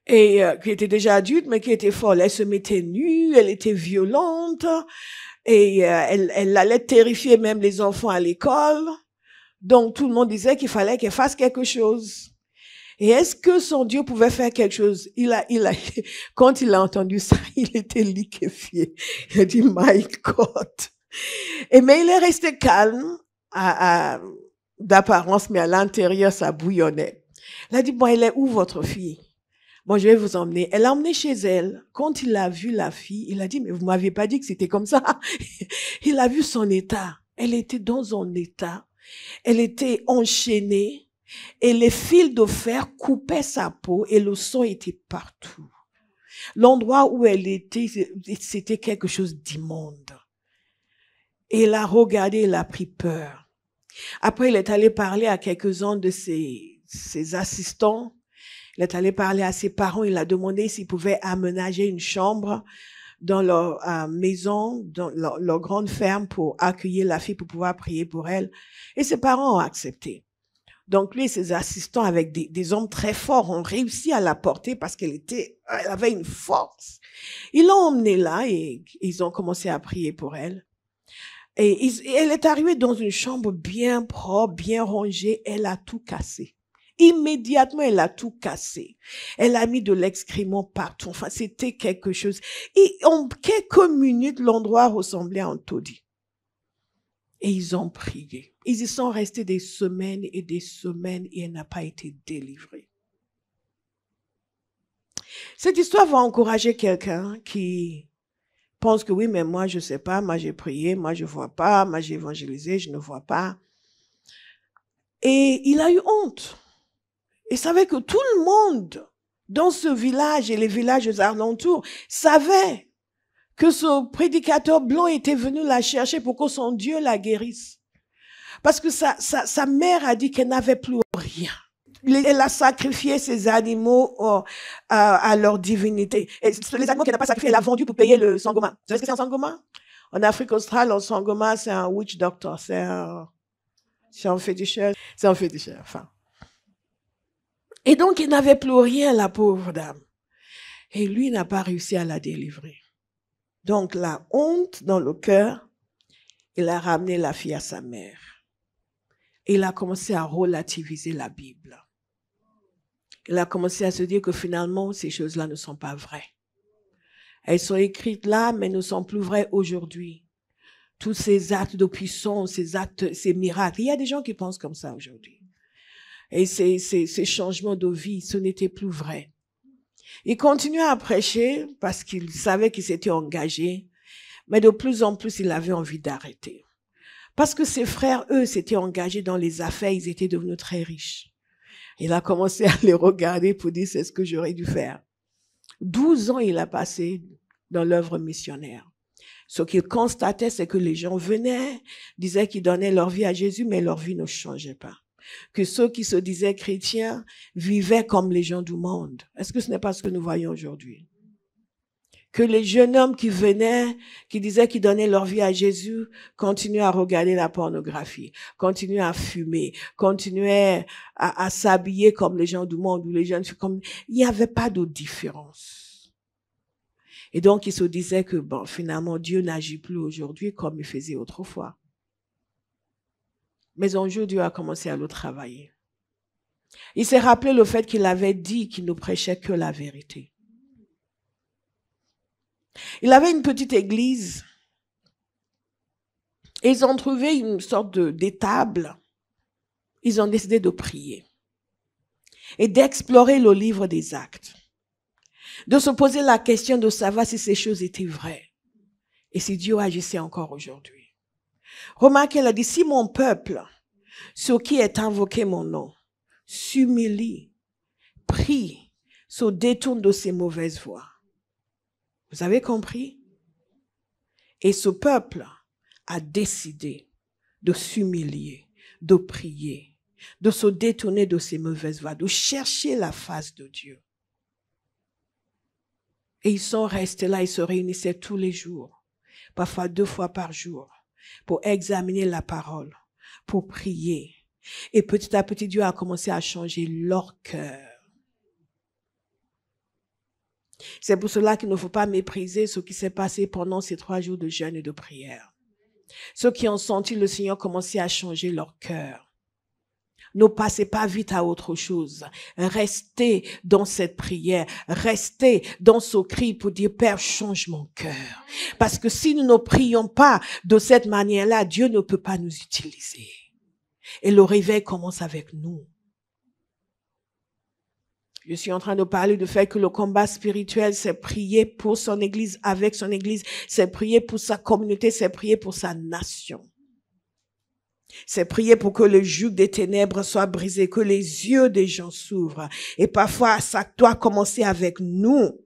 Et qui était déjà adulte, mais qui était folle. Elle se mettait nue, elle était violente, et elle allait terrifier même les enfants à l'école. Donc tout le monde disait qu'il fallait qu'elle fasse quelque chose. Et est-ce que son Dieu pouvait faire quelque chose? Quand il a entendu ça, il était liquéfié. Il a dit, My God. Mais il est resté calme, d'apparence, mais à l'intérieur, ça bouillonnait. Il a dit, bon, elle est où votre fille? Bon, je vais vous emmener. Elle l'a emmenée chez elle. Quand il a vu la fille, il a dit, mais vous m'aviez pas dit que c'était comme ça. Il a vu son état. Elle était dans un état. Elle était enchaînée. Et les fils de fer coupaient sa peau et le sang était partout. L'endroit où elle était, c'était quelque chose d'immonde. Et il a regardé, il a pris peur. Après, il est allé parler à quelques-uns de ses assistants. Il est allé parler à ses parents. Il a demandé s'ils pouvaient aménager une chambre dans leur maison, dans leur grande ferme pour accueillir la fille, pour pouvoir prier pour elle. Et ses parents ont accepté. Donc lui et ses assistants avec des hommes très forts ont réussi à la porter parce elle avait une force. Ils l'ont emmenée là et ils ont commencé à prier pour elle. Et elle est arrivée dans une chambre bien propre, bien rangée. Elle a tout cassé. Immédiatement, elle a tout cassé. Elle a mis de l'excrément partout. Enfin, c'était quelque chose. Et en quelques minutes, l'endroit ressemblait à un taudis. Et ils ont prié. Ils y sont restés des semaines et elle n'a pas été délivrée. Cette histoire va encourager quelqu'un qui pense que oui, mais moi je sais pas, moi j'ai prié, moi je vois pas, moi j'ai évangélisé, je ne vois pas. Et il a eu honte. Il savait que tout le monde dans ce village et les villages aux alentours savaient que ce prédicateur blanc était venu la chercher pour que son Dieu la guérisse. Parce que sa mère a dit qu'elle n'avait plus rien. Elle a sacrifié ses animaux à leur divinité. Et les animaux qu'elle n'a pas sacrifiés, elle a vendu pour payer le sangoma. Vous savez ce que c'est un sangoma? En Afrique australe, un sangoma, c'est un witch doctor. C'est un féticheur. C'est un féticheur, enfin. Et donc, il n'avait plus rien, la pauvre dame. Et lui n'a pas réussi à la délivrer. Donc, la honte dans le cœur, il a ramené la fille à sa mère. Et il a commencé à relativiser la Bible. Il a commencé à se dire que finalement, ces choses-là ne sont pas vraies. Elles sont écrites là, mais ne sont plus vraies aujourd'hui. Tous ces actes de puissance, ces miracles. Il y a des gens qui pensent comme ça aujourd'hui. Et ces changements de vie, ce n'était plus vrai. Il continuait à prêcher parce qu'il savait qu'il s'était engagé, mais de plus en plus, il avait envie d'arrêter. Parce que ses frères, eux, s'étaient engagés dans les affaires, ils étaient devenus très riches. Il a commencé à les regarder pour dire, c'est ce que j'aurais dû faire. 12 ans, il a passé dans l'œuvre missionnaire. Ce qu'il constatait, c'est que les gens venaient, disaient qu'ils donnaient leur vie à Jésus, mais leur vie ne changeait pas. Que ceux qui se disaient chrétiens vivaient comme les gens du monde. Est-ce que ce n'est pas ce que nous voyons aujourd'hui? Que les jeunes hommes qui venaient, qui disaient qu'ils donnaient leur vie à Jésus, continuaient à regarder la pornographie, continuaient à fumer, continuaient à s'habiller comme les gens du monde, ou les jeunes comme... Il n'y avait pas de différence. Et donc, ils se disaient que, bon, finalement, Dieu n'agit plus aujourd'hui comme il faisait autrefois. Mais un jour, Dieu a commencé à le travailler. Il s'est rappelé le fait qu'il avait dit qu'il ne prêchait que la vérité. Il avait une petite église et ils ont trouvé une sorte d'étable. Ils ont décidé de prier et d'explorer le livre des Actes, de se poser la question de savoir si ces choses étaient vraies et si Dieu agissait encore aujourd'hui. Remarquez, elle a dit, si mon peuple, sur qui est invoqué mon nom, s'humilie, prie, se détourne de ses mauvaises voies. Vous avez compris? Et ce peuple a décidé de s'humilier, de prier, de se détourner de ses mauvaises voies, de chercher la face de Dieu. Et ils sont restés là, ils se réunissaient tous les jours, parfois 2 fois par jour, pour examiner la parole, pour prier. Et petit à petit, Dieu a commencé à changer leur cœur. C'est pour cela qu'il ne faut pas mépriser ce qui s'est passé pendant ces 3 jours de jeûne et de prière. Ceux qui ont senti le Seigneur commencer à changer leur cœur. Ne passez pas vite à autre chose. Restez dans cette prière. Restez dans ce cri pour dire, Père, change mon cœur. Parce que si nous ne prions pas de cette manière-là, Dieu ne peut pas nous utiliser. Et le réveil commence avec nous. Je suis en train de parler du fait que le combat spirituel, c'est prier pour son Église, avec son Église, c'est prier pour sa communauté, c'est prier pour sa nation. C'est prier pour que le joug des ténèbres soit brisé, que les yeux des gens s'ouvrent. Et parfois, ça doit commencer avec nous.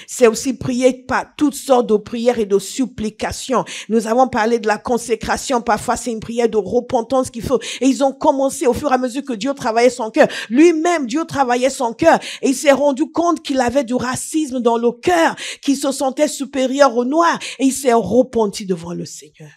C'est aussi prier par toutes sortes de prières et de supplications. Nous avons parlé de la consécration. Parfois, c'est une prière de repentance qu'il faut. Et ils ont commencé au fur et à mesure que Dieu travaillait son cœur. Lui-même, Dieu travaillait son cœur. Et il s'est rendu compte qu'il avait du racisme dans le cœur, qu'il se sentait supérieur aux Noirs. Et il s'est repenti devant le Seigneur.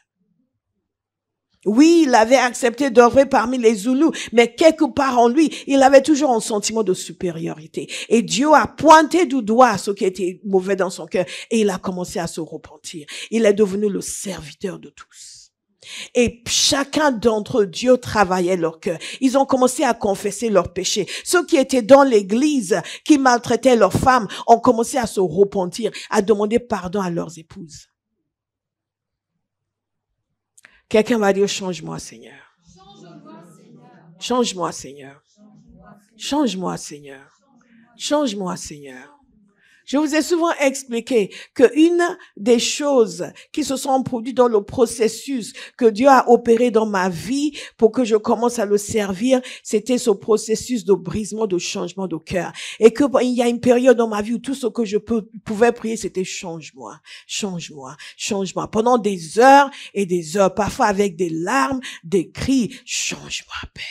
Oui, il avait accepté d'œuvrer parmi les Zoulous, mais quelque part en lui, il avait toujours un sentiment de supériorité. Et Dieu a pointé du doigt ce qui était mauvais dans son cœur et il a commencé à se repentir. Il est devenu le serviteur de tous. Et chacun d'entre eux, Dieu travaillait leur cœur. Ils ont commencé à confesser leurs péchés. Ceux qui étaient dans l'église, qui maltraitaient leurs femmes, ont commencé à se repentir, à demander pardon à leurs épouses. Quelqu'un va dire, change-moi, Seigneur. Change-moi, Seigneur. Change-moi, Seigneur. Change-moi, Seigneur. Je vous ai souvent expliqué qu'une des choses qui se sont produites dans le processus que Dieu a opéré dans ma vie pour que je commence à le servir, c'était ce processus de brisement, de changement de cœur. Et que il y a une période dans ma vie où tout ce que je pouvais prier, c'était change-moi, change-moi, change-moi. Pendant des heures et des heures, parfois avec des larmes, des cris, change-moi, Père.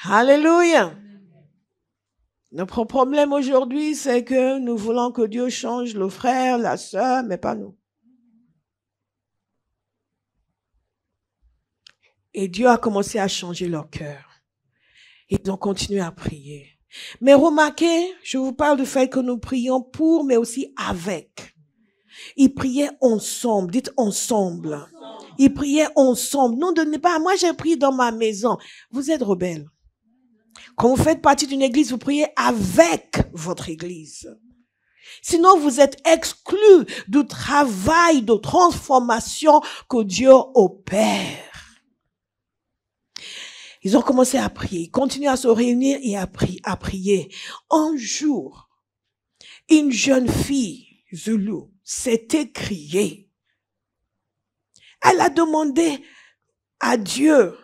Alléluia. Notre problème aujourd'hui, c'est que nous voulons que Dieu change le frère, la sœur, mais pas nous. Et Dieu a commencé à changer leur cœur. Ils ont continué à prier. Mais remarquez, je vous parle du fait que nous prions pour, mais aussi avec. Ils priaient ensemble. Dites ensemble. Ils priaient ensemble. Non, donnez pas. Moi, j'ai prié dans ma maison. Vous êtes rebelles. Quand vous faites partie d'une église, vous priez avec votre église. Sinon, vous êtes exclus du travail de transformation que Dieu opère. Ils ont commencé à prier. Ils continuent à se réunir et à prier. Un jour, une jeune fille, Zoulou, s'est écriée. Elle a demandé à Dieu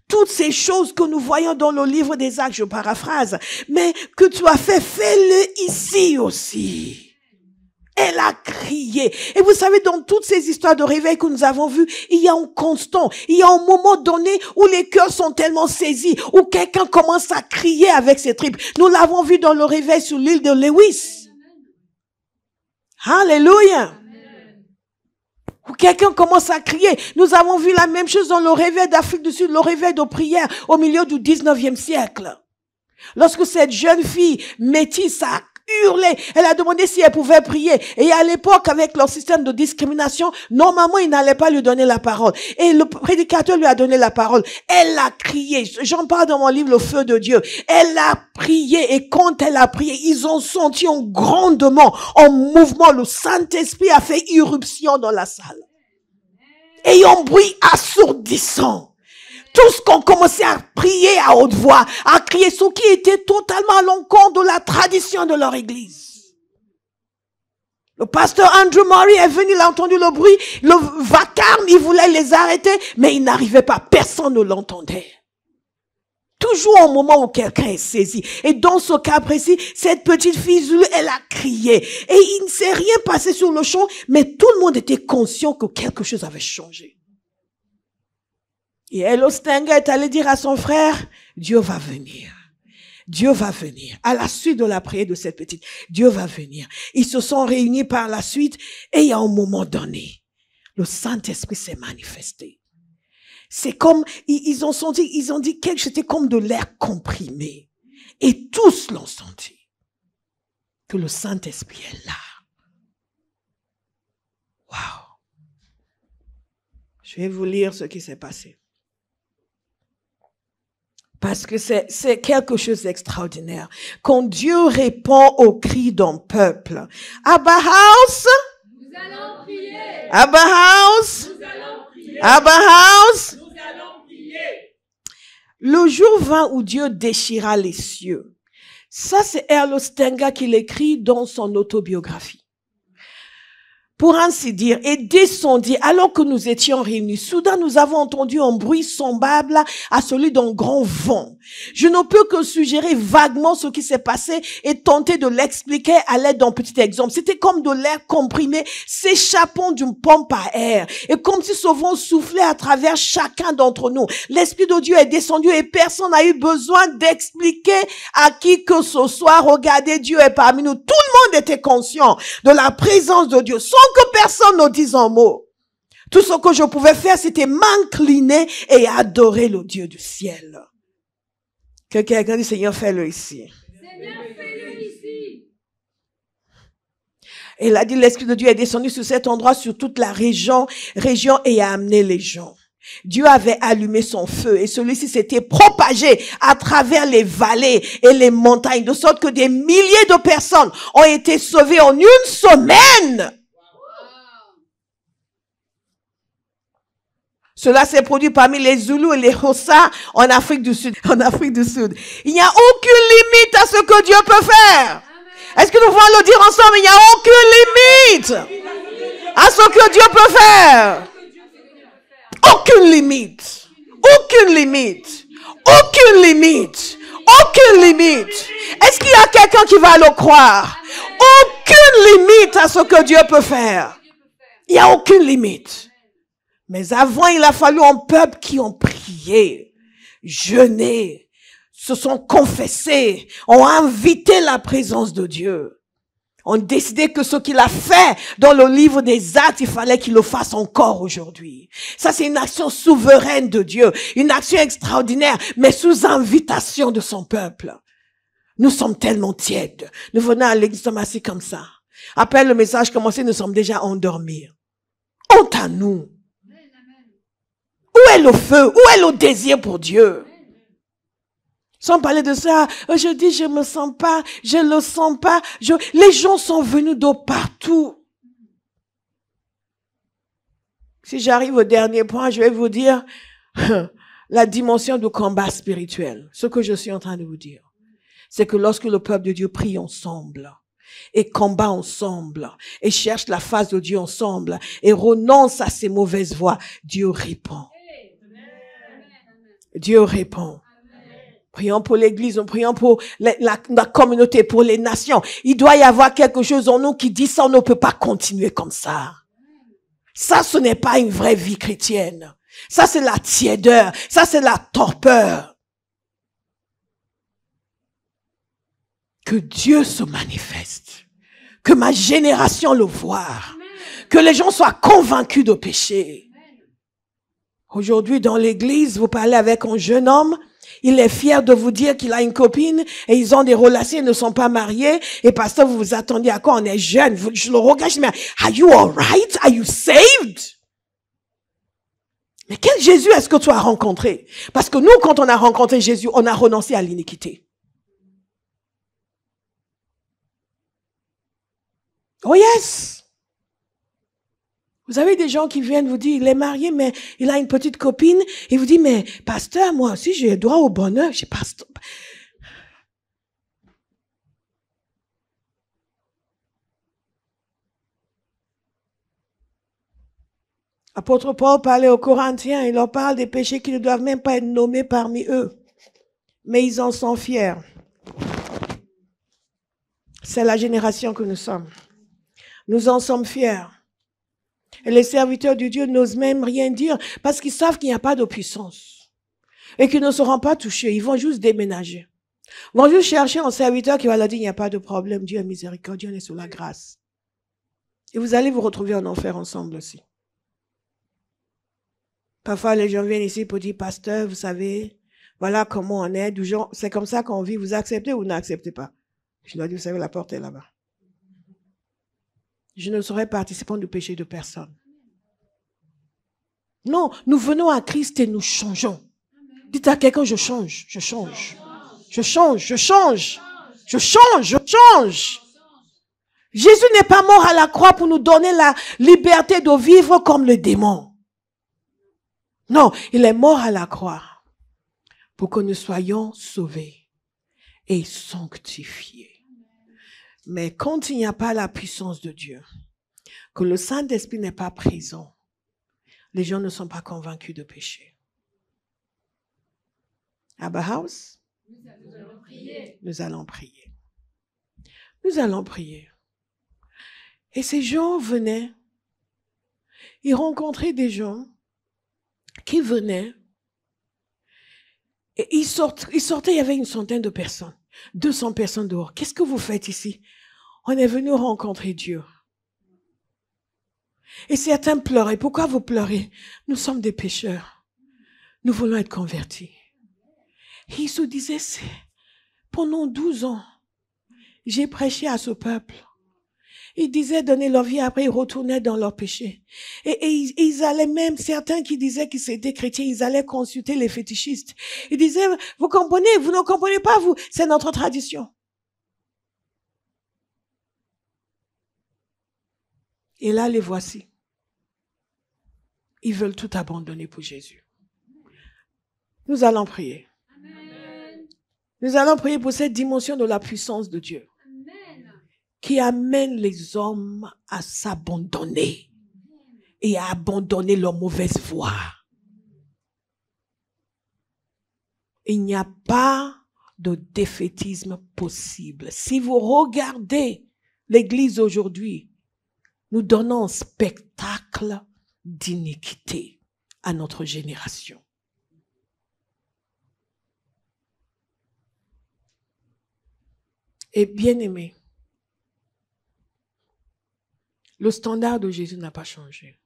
toutes ces choses que nous voyons dans le livre des Actes, je paraphrase, mais que tu as fait, fais-le ici aussi. Elle a crié. Et vous savez, dans toutes ces histoires de réveil que nous avons vues, il y a un constant, il y a un moment donné où les cœurs sont tellement saisis, où quelqu'un commence à crier avec ses tripes. Nous l'avons vu dans le réveil sur l'île de Lewis. Alléluia. Où quelqu'un commence à crier. Nous avons vu la même chose dans le réveil d'Afrique du Sud, le réveil de prière au milieu du 19e siècle. Lorsque cette jeune fille métisse a hurlé, elle a demandé si elle pouvait prier. Et à l'époque, avec leur système de discrimination, normalement, il n'allait pas lui donner la parole. Et le prédicateur lui a donné la parole. Elle a crié. J'en parle dans mon livre, Le Feu de Dieu. Elle a prié. Et quand elle a prié, ils ont senti un grondement, un mouvement. Le Saint-Esprit a fait irruption dans la salle. Et un bruit assourdissant. Tous qui ont commencé à prier à haute voix, à crier, ce qui était totalement à l'encontre de la tradition de leur église. Le pasteur Andrew Murray est venu, il a entendu le bruit, le vacarme, il voulait les arrêter, mais il n'arrivait pas, personne ne l'entendait. Toujours au moment où quelqu'un est saisi. Et dans ce cas précis, cette petite fille, elle a crié. Et il ne s'est rien passé sur le champ, mais tout le monde était conscient que quelque chose avait changé. Et Elo Stenger est allé dire à son frère, Dieu va venir. Dieu va venir. À la suite de la prière de cette petite, Dieu va venir. Ils se sont réunis par la suite et il y a un moment donné, le Saint-Esprit s'est manifesté. C'est comme, ils ont dit quelque chose, c'était comme de l'air comprimé. Et tous l'ont senti. Que le Saint-Esprit est là. Waouh. Je vais vous lire ce qui s'est passé. Parce que c'est quelque chose d'extraordinaire. Quand Dieu répond aux cris d'un peuple. Abba House. Nous allons prier. Abba House. Nous allons prier. Abba House. Nous allons prier. Le jour vint où Dieu déchira les cieux. Ça, c'est Erlo Stenga qui l'écrit dans son autobiographie. Pour ainsi dire, et descendit, alors que nous étions réunis. Soudain, nous avons entendu un bruit semblable à celui d'un grand vent. Je ne peux que suggérer vaguement ce qui s'est passé et tenter de l'expliquer à l'aide d'un petit exemple. C'était comme de l'air comprimé s'échappant d'une pompe à air. Et comme si ce vent soufflait à travers chacun d'entre nous. L'Esprit de Dieu est descendu et personne n'a eu besoin d'expliquer à qui que ce soit. Regardez, Dieu est parmi nous. Tout le monde était conscient de la présence de Dieu. Sans que personne ne dise un mot. Tout ce que je pouvais faire, c'était m'incliner et adorer le Dieu du ciel. Que quelqu'un dit, Seigneur, fais-le ici. Seigneur, fais-le ici. Et il a dit, l'Esprit de Dieu est descendu sur cet endroit, sur toute la région et a amené les gens. Dieu avait allumé son feu et celui-ci s'était propagé à travers les vallées et les montagnes, de sorte que des milliers de personnes ont été sauvées en une semaine. Cela s'est produit parmi les Zoulous et les Hossa en Afrique du Sud. Il n'y a aucune limite à ce que Dieu peut faire. Est-ce que nous pouvons le dire ensemble? Il n'y a aucune limite à ce que Dieu peut faire. Aucune limite. Aucune limite. Aucune limite. Aucune limite. Est-ce qu'il y a quelqu'un qui va le croire? Aucune limite à ce que Dieu peut faire. Il n'y a aucune limite. Mais avant, il a fallu un peuple qui ont prié, jeûné, se sont confessés, ont invité la présence de Dieu. Ont décidé que ce qu'il a fait dans le livre des Actes, il fallait qu'il le fasse encore aujourd'hui. Ça, c'est une action souveraine de Dieu, une action extraordinaire, mais sous invitation de son peuple. Nous sommes tellement tièdes. Nous venons à l'église, nous sommes assis comme ça. Après le message commencé, nous sommes déjà endormis. Honte à nous. Où est le feu? Où est le désir pour Dieu? Sans parler de ça, je dis, je me sens pas, je le sens pas. Les gens sont venus de partout. Si j'arrive au dernier point, je vais vous dire la dimension du combat spirituel. Ce que je suis en train de vous dire, c'est que lorsque le peuple de Dieu prie ensemble, et combat ensemble, et cherche la face de Dieu ensemble, et renonce à ses mauvaises voies, Dieu répond. Dieu répond. Prions pour l'église, prions pour la communauté, pour les nations. Il doit y avoir quelque chose en nous qui dit ça, on ne peut pas continuer comme ça. Ça, ce n'est pas une vraie vie chrétienne. Ça, c'est la tiédeur. Ça, c'est la torpeur. Que Dieu se manifeste. Que ma génération le voie. Que les gens soient convaincus de péché. Aujourd'hui, dans l'église, vous parlez avec un jeune homme, il est fier de vous dire qu'il a une copine et ils ont des relations, ils ne sont pas mariés. Et pasteur, vous vous attendiez à quoi? On est jeune. Je le regarde, je me dis, are you alright? Are you saved? Mais quel Jésus est-ce que tu as rencontré? Parce que nous, quand on a rencontré Jésus, on a renoncé à l'iniquité. Oh yes! Vous avez des gens qui viennent vous dire, il est marié, mais il a une petite copine. Il vous dit, mais pasteur, moi aussi, j'ai droit au bonheur. Je sais pas. Apôtre Paul parlait aux Corinthiens, il leur parle des péchés qui ne doivent même pas être nommés parmi eux. Mais ils en sont fiers. C'est la génération que nous sommes. Nous en sommes fiers. Et les serviteurs de Dieu n'osent même rien dire parce qu'ils savent qu'il n'y a pas de puissance. Et qu'ils ne seront pas touchés. Ils vont juste déménager. Ils vont juste chercher un serviteur qui va leur dire, il n'y a pas de problème. Dieu est miséricordieux, on est sous la grâce. Et vous allez vous retrouver en enfer ensemble aussi. Parfois, les gens viennent ici pour dire, pasteur, vous savez, voilà comment on est, du genre, c'est comme ça qu'on vit, vous acceptez ou n'acceptez pas? Je leur dis, vous savez, la porte est là-bas. Je ne serai participant du péché de personne. Non, nous venons à Christ et nous changeons. Dites à quelqu'un, je change, je change. Je change, je change. Je change, je change. Jésus n'est pas mort à la croix pour nous donner la liberté de vivre comme le démon. Non, il est mort à la croix pour que nous soyons sauvés et sanctifiés. Mais quand il n'y a pas la puissance de Dieu, que le Saint-Esprit n'est pas présent, les gens ne sont pas convaincus de péché. Abba House, nous allons prier. Nous allons prier. Nous allons prier. Et ces gens venaient, ils rencontraient des gens qui venaient, et ils sortaient, il y avait une centaine de personnes, 200 personnes dehors. Qu'est-ce que vous faites ici? On est venu rencontrer Dieu. Et certains pleuraient. Pourquoi vous pleurez? Nous sommes des pécheurs. Nous voulons être convertis. Et ils se disaient, pendant 12 ans, j'ai prêché à ce peuple. Ils disaient donner leur vie, après ils retournaient dans leur péché. Et ils allaient même, certains qui disaient qu'ils étaient chrétiens, ils allaient consulter les fétichistes. Ils disaient, vous comprenez, vous ne comprenez pas, vous, c'est notre tradition. Et là, les voici. Ils veulent tout abandonner pour Jésus. Nous allons prier. Amen. Nous allons prier pour cette dimension de la puissance de Dieu. Amen. Qui amène les hommes à s'abandonner et à abandonner leur mauvaise voie. Il n'y a pas de défaitisme possible. Si vous regardez l'Église aujourd'hui, nous donnons un spectacle d'iniquité à notre génération. Et bien aimé, le standard de Jésus n'a pas changé.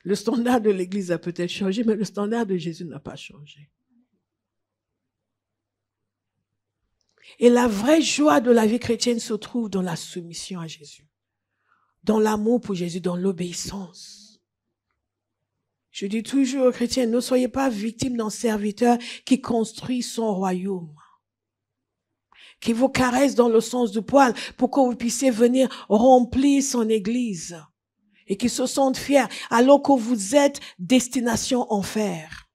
Le standard de l'Église a peut-être changé, mais le standard de Jésus n'a pas changé. Et la vraie joie de la vie chrétienne se trouve dans la soumission à Jésus, dans l'amour pour Jésus, dans l'obéissance. Je dis toujours aux chrétiens, ne soyez pas victimes d'un serviteur qui construit son royaume, qui vous caresse dans le sens du poil pour que vous puissiez venir remplir son église et qui se sentent fiers alors que vous êtes destination enfer.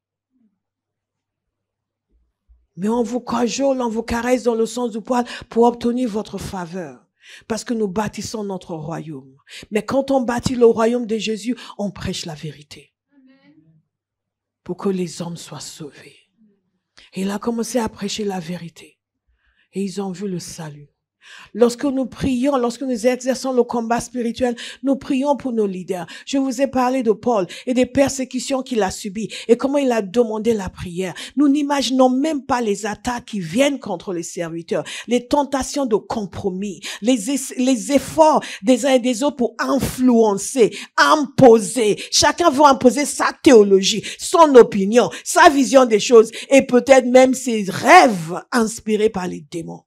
Mais on vous cajole, on vous caresse dans le sens du poil pour obtenir votre faveur. Parce que nous bâtissons notre royaume. Mais quand on bâtit le royaume de Jésus, on prêche la vérité. Pour que les hommes soient sauvés. Et il a commencé à prêcher la vérité. Et ils ont vu le salut. Lorsque nous prions, lorsque nous exerçons le combat spirituel, nous prions pour nos leaders. Je vous ai parlé de Paul et des persécutions qu'il a subies et comment il a demandé la prière. Nous n'imaginons même pas les attaques qui viennent contre les serviteurs, les tentations de compromis, les efforts des uns et des autres pour influencer, imposer. Chacun veut imposer sa théologie, son opinion, sa vision des choses et peut-être même ses rêves inspirés par les démons.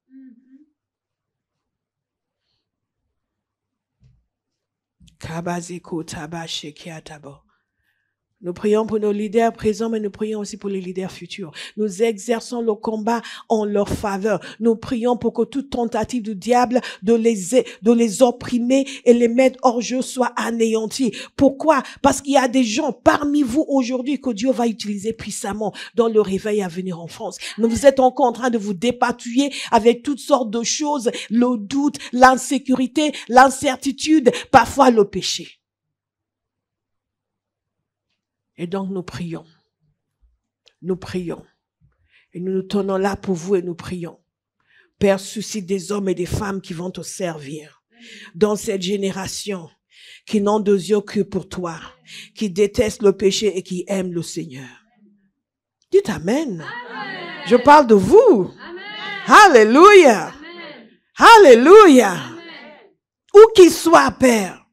Nous prions pour nos leaders présents, mais nous prions aussi pour les leaders futurs. Nous exerçons le combat en leur faveur. Nous prions pour que toute tentative du diable de les opprimer et les mettre hors jeu soit anéantie. Pourquoi? Parce qu'il y a des gens parmi vous aujourd'hui que Dieu va utiliser puissamment dans le réveil à venir en France. Mais vous êtes encore en train de vous dépatouiller avec toutes sortes de choses, le doute, l'insécurité, l'incertitude, parfois le péché. Et donc nous prions. Nous prions. Et nous nous tenons là pour vous et nous prions. Père, suscite des hommes et des femmes qui vont te servir dans cette génération qui n'ont de yeux que pour toi, qui détestent le péché et qui aiment le Seigneur. Dites Amen. Amen. Je parle de vous. Amen. Alléluia. Amen. Alléluia. Amen. Où qu'il soit, Père,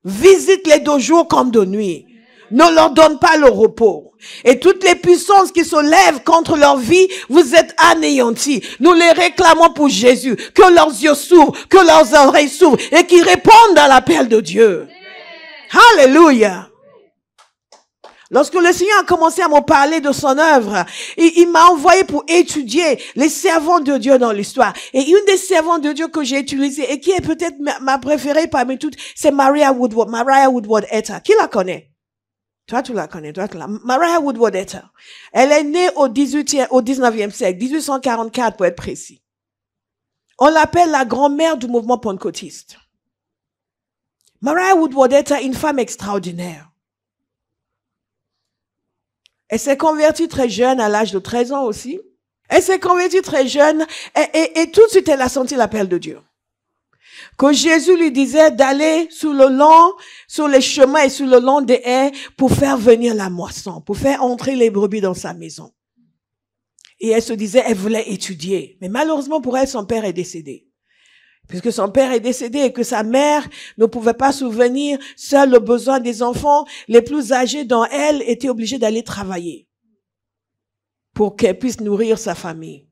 Visite les de jour comme de nuit. Ne leur donne pas le repos. Et toutes les puissances qui se lèvent contre leur vie, vous êtes anéantis. Nous les réclamons pour Jésus. Que leurs yeux s'ouvrent, que leurs oreilles s'ouvrent et qu'ils répondent à l'appel de Dieu. Alléluia. Lorsque le Seigneur a commencé à me parler de son œuvre, il m'a envoyé pour étudier les servants de Dieu dans l'histoire. Et une des servantes de Dieu que j'ai utilisées et qui est peut-être ma préférée parmi toutes, c'est Mariah Woodworth Etter. Qui la connaît? Toi, tu la connais, Mariah Woodworth Etter. Elle est née au 19e siècle, 1844 pour être précis. On l'appelle la grand-mère du mouvement pentecôtiste. Mariah Woodworth Etter, une femme extraordinaire. Elle s'est convertie très jeune, à l'âge de 13 ans aussi. Elle s'est convertie très jeune et tout de suite elle a senti l'appel de Dieu. Que Jésus lui disait d'aller sur les chemins et sur le long des haies pour faire venir la moisson, pour faire entrer les brebis dans sa maison. Et elle se disait, elle voulait étudier. Mais malheureusement pour elle, son père est décédé. Puisque son père est décédé et que sa mère ne pouvait pas subvenir seule aux besoins des enfants, les plus âgés dont elle était obligée d'aller travailler pour qu'elle puisse nourrir sa famille.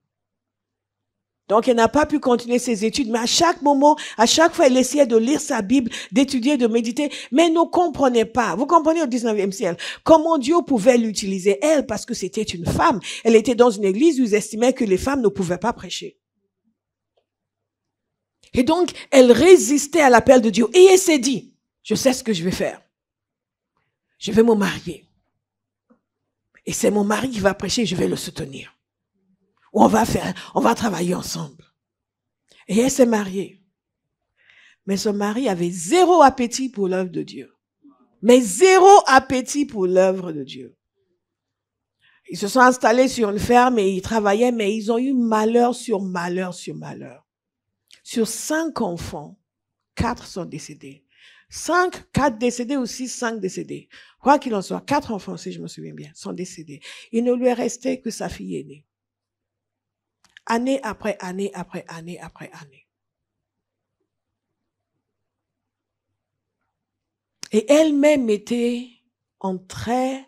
Donc, elle n'a pas pu continuer ses études, mais à chaque moment, à chaque fois, elle essayait de lire sa Bible, d'étudier, de méditer, mais elle ne comprenait pas. Vous comprenez au 19e siècle comment Dieu pouvait l'utiliser, elle, parce que c'était une femme. Elle était dans une église où ils estimaient que les femmes ne pouvaient pas prêcher. Et donc, elle résistait à l'appel de Dieu. Et elle s'est dit, je sais ce que je vais faire. Je vais me marier. Et c'est mon mari qui va prêcher, je vais le soutenir. Ou on va travailler ensemble. Et elle s'est mariée. Mais son mari avait zéro appétit pour l'œuvre de Dieu. Mais zéro appétit pour l'œuvre de Dieu. Ils se sont installés sur une ferme et ils travaillaient, mais ils ont eu malheur sur malheur sur malheur. Sur 5 enfants, 4 sont décédés. 4 décédés ou 5 décédés. Quoi qu'il en soit, 4 enfants, si je me souviens bien, sont décédés. Il ne lui est resté que sa fille aînée. Année après année après année après année. Et elle-même était en très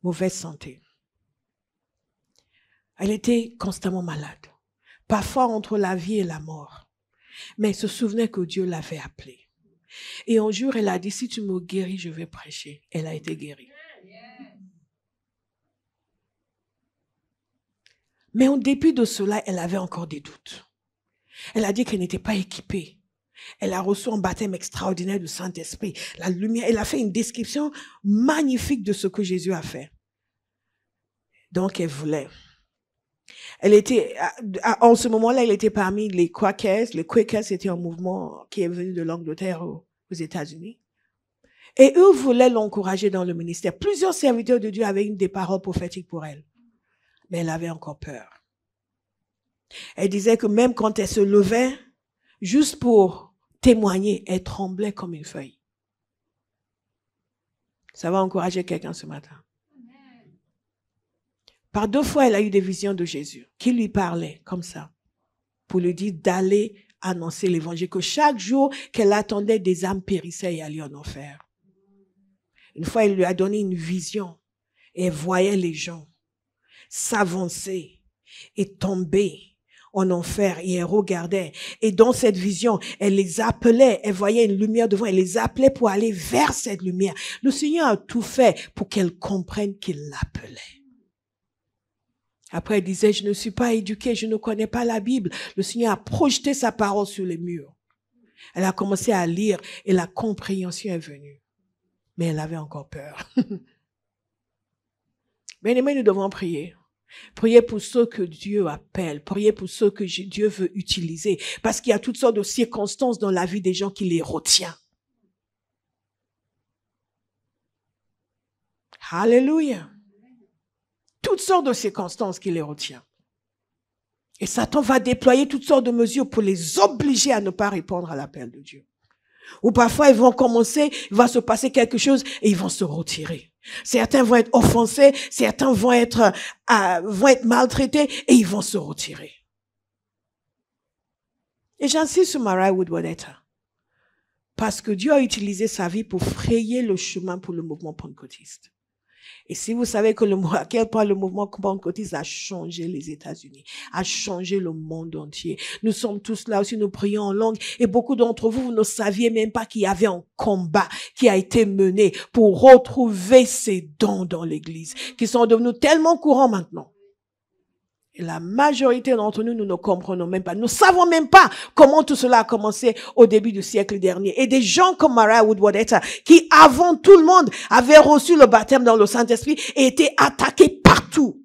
mauvaise santé. Elle était constamment malade. Parfois entre la vie et la mort. Mais elle se souvenait que Dieu l'avait appelée. Et un jour, elle a dit, si tu me guéris, je vais prêcher. Elle a été guérie. Mais en dépit de cela, elle avait encore des doutes. Elle a dit qu'elle n'était pas équipée. Elle a reçu un baptême extraordinaire du Saint-Esprit. La lumière, elle a fait une description magnifique de ce que Jésus a fait. Donc, elle voulait. Elle était, en ce moment-là, elle était parmi les Quakers. Les Quakers, c'était un mouvement qui est venu de l'Angleterre aux États-Unis. Et eux voulaient l'encourager dans le ministère. Plusieurs serviteurs de Dieu avaient une des paroles prophétiques pour elle. Mais elle avait encore peur. Elle disait que même quand elle se levait, juste pour témoigner, elle tremblait comme une feuille. Ça va encourager quelqu'un ce matin. Par 2 fois, elle a eu des visions de Jésus qui lui parlaient comme ça, pour lui dire d'aller annoncer l'évangile, que chaque jour qu'elle attendait, des âmes périssaient et allaient en enfer. Une fois, il lui a donné une vision et elle voyait les gens s'avancer et tomber en enfer et elle regardait. Et dans cette vision, elle les appelait, elle voyait une lumière devant, elle les appelait pour aller vers cette lumière. Le Seigneur a tout fait pour qu'elle comprenne qu'il l'appelait. Après, elle disait, je ne suis pas éduquée, je ne connais pas la Bible. Le Seigneur a projeté sa parole sur les murs. Elle a commencé à lire et la compréhension est venue. Mais elle avait encore peur. Bien-aimés, nous devons prier. Priez pour ceux que Dieu appelle. Priez pour ceux que Dieu veut utiliser. Parce qu'il y a toutes sortes de circonstances dans la vie des gens qui les retient. Alléluia. Toutes sortes de circonstances qui les retient. Et Satan va déployer toutes sortes de mesures pour les obliger à ne pas répondre à l'appel de Dieu. Ou parfois, ils vont commencer, il va se passer quelque chose et ils vont se retirer. Certains vont être offensés, certains vont être maltraités et ils vont se retirer. Et j'insiste sur Mariah Woodworth Etter. Parce que Dieu a utilisé sa vie pour frayer le chemin pour le mouvement pentecôtiste. Et si vous savez à quel point le mouvement pentecôtiste a changé les États-Unis, a changé le monde entier. Nous sommes tous là aussi, nous prions en langue. Et beaucoup d'entre vous, vous ne saviez même pas qu'il y avait un combat qui a été mené pour retrouver ces dons dans l'Église, qui sont devenus tellement courants maintenant. Et la majorité d'entre nous, nous ne comprenons même pas. Nous ne savons même pas comment tout cela a commencé au début du siècle dernier. Et des gens comme Mariah Woodworth-Etter, qui avant tout le monde avaient reçu le baptême dans le Saint-Esprit et étaient attaqués partout.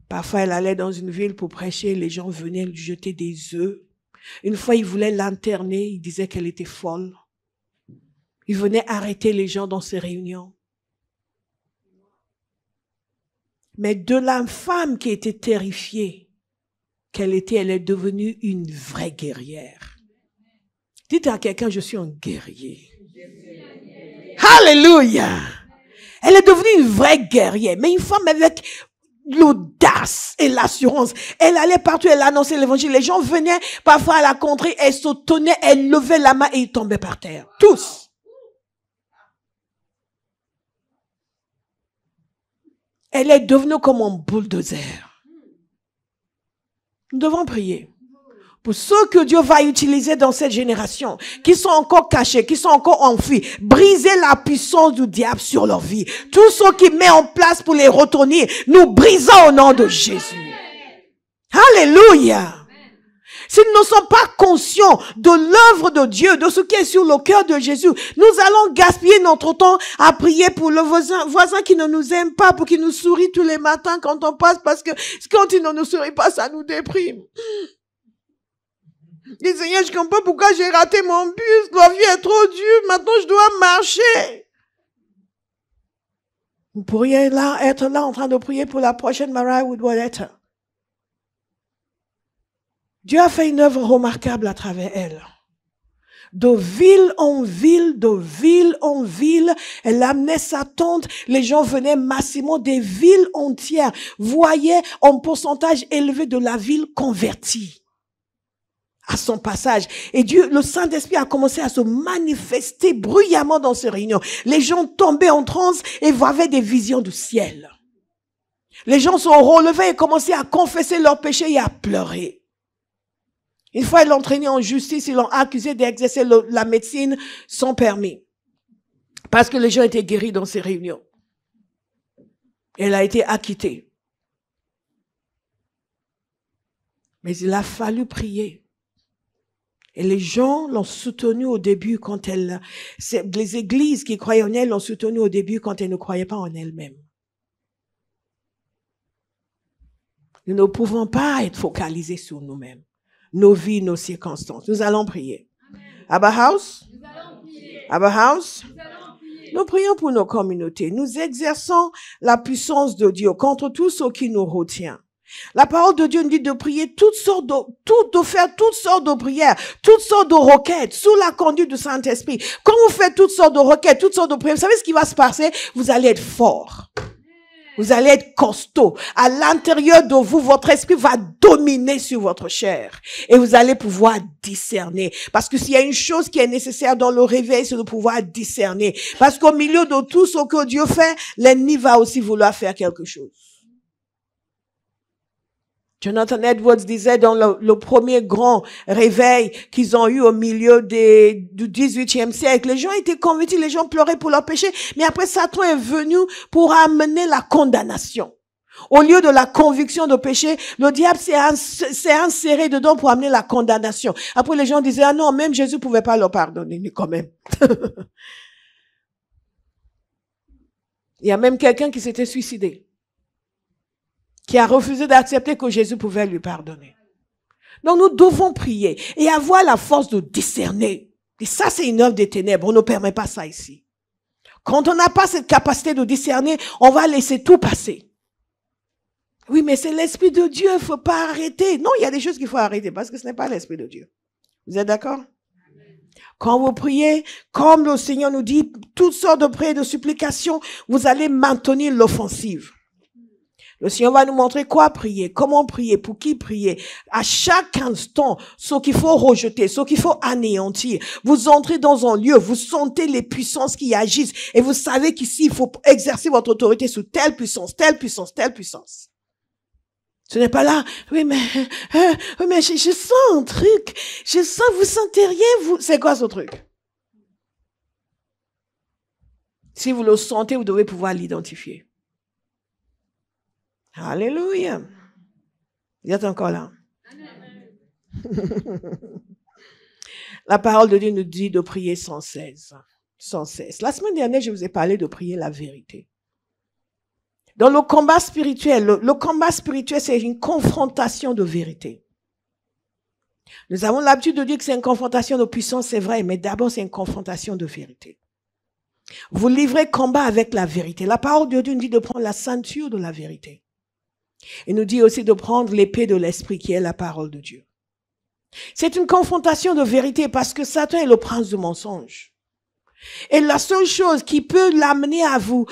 Parfois, elle allait dans une ville pour prêcher, les gens venaient lui jeter des œufs. Une fois, ils voulaient l'interner, ils disaient qu'elle était folle. Ils venaient arrêter les gens dans ces réunions. Mais de la femme qui était terrifiée qu'elle était, elle est devenue une vraie guerrière. Dites à quelqu'un, je suis un guerrier. Alléluia. Elle est devenue une vraie guerrière, mais une femme avec l'audace et l'assurance. Elle allait partout, elle annonçait l'évangile. Les gens venaient parfois à la contrée, elle se tenait, elle levait la main et ils tombaient par terre. Tous. Elle est devenue comme un bulldozer. Nous devons prier pour ceux que Dieu va utiliser dans cette génération, qui sont encore cachés, qui sont encore enfuis. Briser la puissance du diable sur leur vie. Tout ce qui met en place pour les retourner, nous brisons au nom de Jésus. Alléluia. Si nous ne sommes pas conscients de l'œuvre de Dieu, de ce qui est sur le cœur de Jésus, nous allons gaspiller notre temps à prier pour le voisin qui ne nous aime pas, pour qu'il nous sourie tous les matins quand on passe, parce que quand il ne nous sourit pas, ça nous déprime. Dis Seigneur, je comprends pourquoi j'ai raté mon bus, la vie est trop dure, maintenant je dois marcher. Vous pourriez être là en train de prier pour la prochaine Mariah Woodworth-Etter. Dieu a fait une œuvre remarquable à travers elle. De ville en ville, de ville en ville, elle amenait sa tente, les gens venaient massivement des villes entières, voyaient un pourcentage élevé de la ville convertie à son passage. Et Dieu, le Saint-Esprit a commencé à se manifester bruyamment dans ces réunions. Les gens tombaient en transe et avaient des visions du ciel. Les gens se relevaient et commençaient à confesser leurs péchés et à pleurer. Une fois, ils l'ont traîné en justice, ils l'ont accusé d'exercer la médecine sans permis. Parce que les gens étaient guéris dans ces réunions. Elle a été acquittée. Mais il a fallu prier. Et les gens l'ont soutenue au début quand les églises qui croyaient en elle l'ont soutenue au début quand elles ne croyaient pas en elles-mêmes. Nous ne pouvons pas être focalisés sur nous-mêmes. Nos vies, nos circonstances. Nous allons prier. Abba House? Abba House? Nous prions pour nos communautés. Nous exerçons la puissance de Dieu contre tout ce qui nous retient. La parole de Dieu nous dit de prier de faire toutes sortes de prières, toutes sortes de requêtes, sous la conduite du Saint-Esprit. Quand vous faites toutes sortes de requêtes, toutes sortes de prières, vous savez ce qui va se passer? Vous allez être fort. Vous allez être costaud. À l'intérieur de vous, votre esprit va dominer sur votre chair. Et vous allez pouvoir discerner. Parce que s'il y a une chose qui est nécessaire dans le réveil, c'est de pouvoir discerner. Parce qu'au milieu de tout ce que Dieu fait, l'ennemi va aussi vouloir faire quelque chose. Jonathan Edwards disait dans le premier grand réveil qu'ils ont eu au milieu du 18e siècle, les gens étaient convertis, les gens pleuraient pour leurs péchés, mais après Satan est venu pour amener la condamnation. Au lieu de la conviction de péché, le diable s'est inséré dedans pour amener la condamnation. Après les gens disaient, ah non, même Jésus pouvait pas leur pardonner, mais quand même. Il y a même quelqu'un qui s'était suicidé, qui a refusé d'accepter que Jésus pouvait lui pardonner. Donc nous devons prier et avoir la force de discerner. Et ça, c'est une œuvre des ténèbres. On ne permet pas ça ici. Quand on n'a pas cette capacité de discerner, on va laisser tout passer. Oui, mais c'est l'Esprit de Dieu, il ne faut pas arrêter. Non, il y a des choses qu'il faut arrêter parce que ce n'est pas l'Esprit de Dieu. Vous êtes d'accord? Quand vous priez, comme le Seigneur nous dit, toutes sortes de prières, de supplications, vous allez maintenir l'offensive. Le Seigneur va nous montrer quoi prier, comment prier, pour qui prier. À chaque instant, ce qu'il faut rejeter, ce qu'il faut anéantir. Vous entrez dans un lieu, vous sentez les puissances qui agissent et vous savez qu'ici, il faut exercer votre autorité sur telle puissance, telle puissance, telle puissance. Ce n'est pas là, oui mais je sens un truc, je sens, vous sentez rien, vous, c'est quoi ce truc? Si vous le sentez, vous devez pouvoir l'identifier. Alléluia. Vous êtes encore là. La parole de Dieu nous dit de prier sans cesse. Sans cesse. La semaine dernière, je vous ai parlé de prier la vérité. Dans le combat spirituel, le combat spirituel, c'est une confrontation de vérité. Nous avons l'habitude de dire que c'est une confrontation de puissance, c'est vrai, mais d'abord, c'est une confrontation de vérité. Vous livrez combat avec la vérité. La parole de Dieu nous dit de prendre la ceinture de la vérité. Il nous dit aussi de prendre l'épée de l'esprit qui est la parole de Dieu. C'est une confrontation de vérité parce que Satan est le prince du mensonge. Et la seule chose qui peut l'amener à vous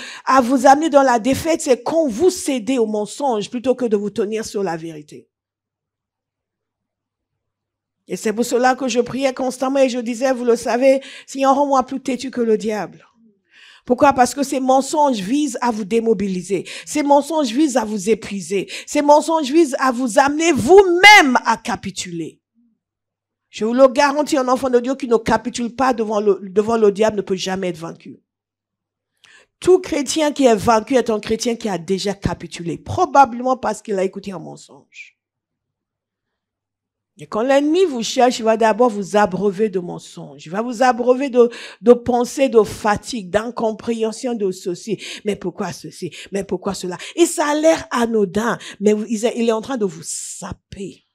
amener dans la défaite, c'est quand vous cédez au mensonge plutôt que de vous tenir sur la vérité. Et c'est pour cela que je priais constamment et je disais, vous le savez, Seigneur, rends-moi plus têtu que le diable. Pourquoi? Parce que ces mensonges visent à vous démobiliser. Ces mensonges visent à vous épuiser. Ces mensonges visent à vous amener vous-même à capituler. Je vous le garantis, un enfant de Dieu qui ne capitule pas devant le diable ne peut jamais être vaincu. Tout chrétien qui est vaincu est un chrétien qui a déjà capitulé. Probablement parce qu'il a écouté un mensonge. Et quand l'ennemi vous cherche, il va d'abord vous abreuver de mensonges. Il va vous abreuver de pensées, de fatigue, d'incompréhension de ceci. Mais pourquoi ceci? Mais pourquoi cela? Et ça a l'air anodin, mais il est en train de vous saper.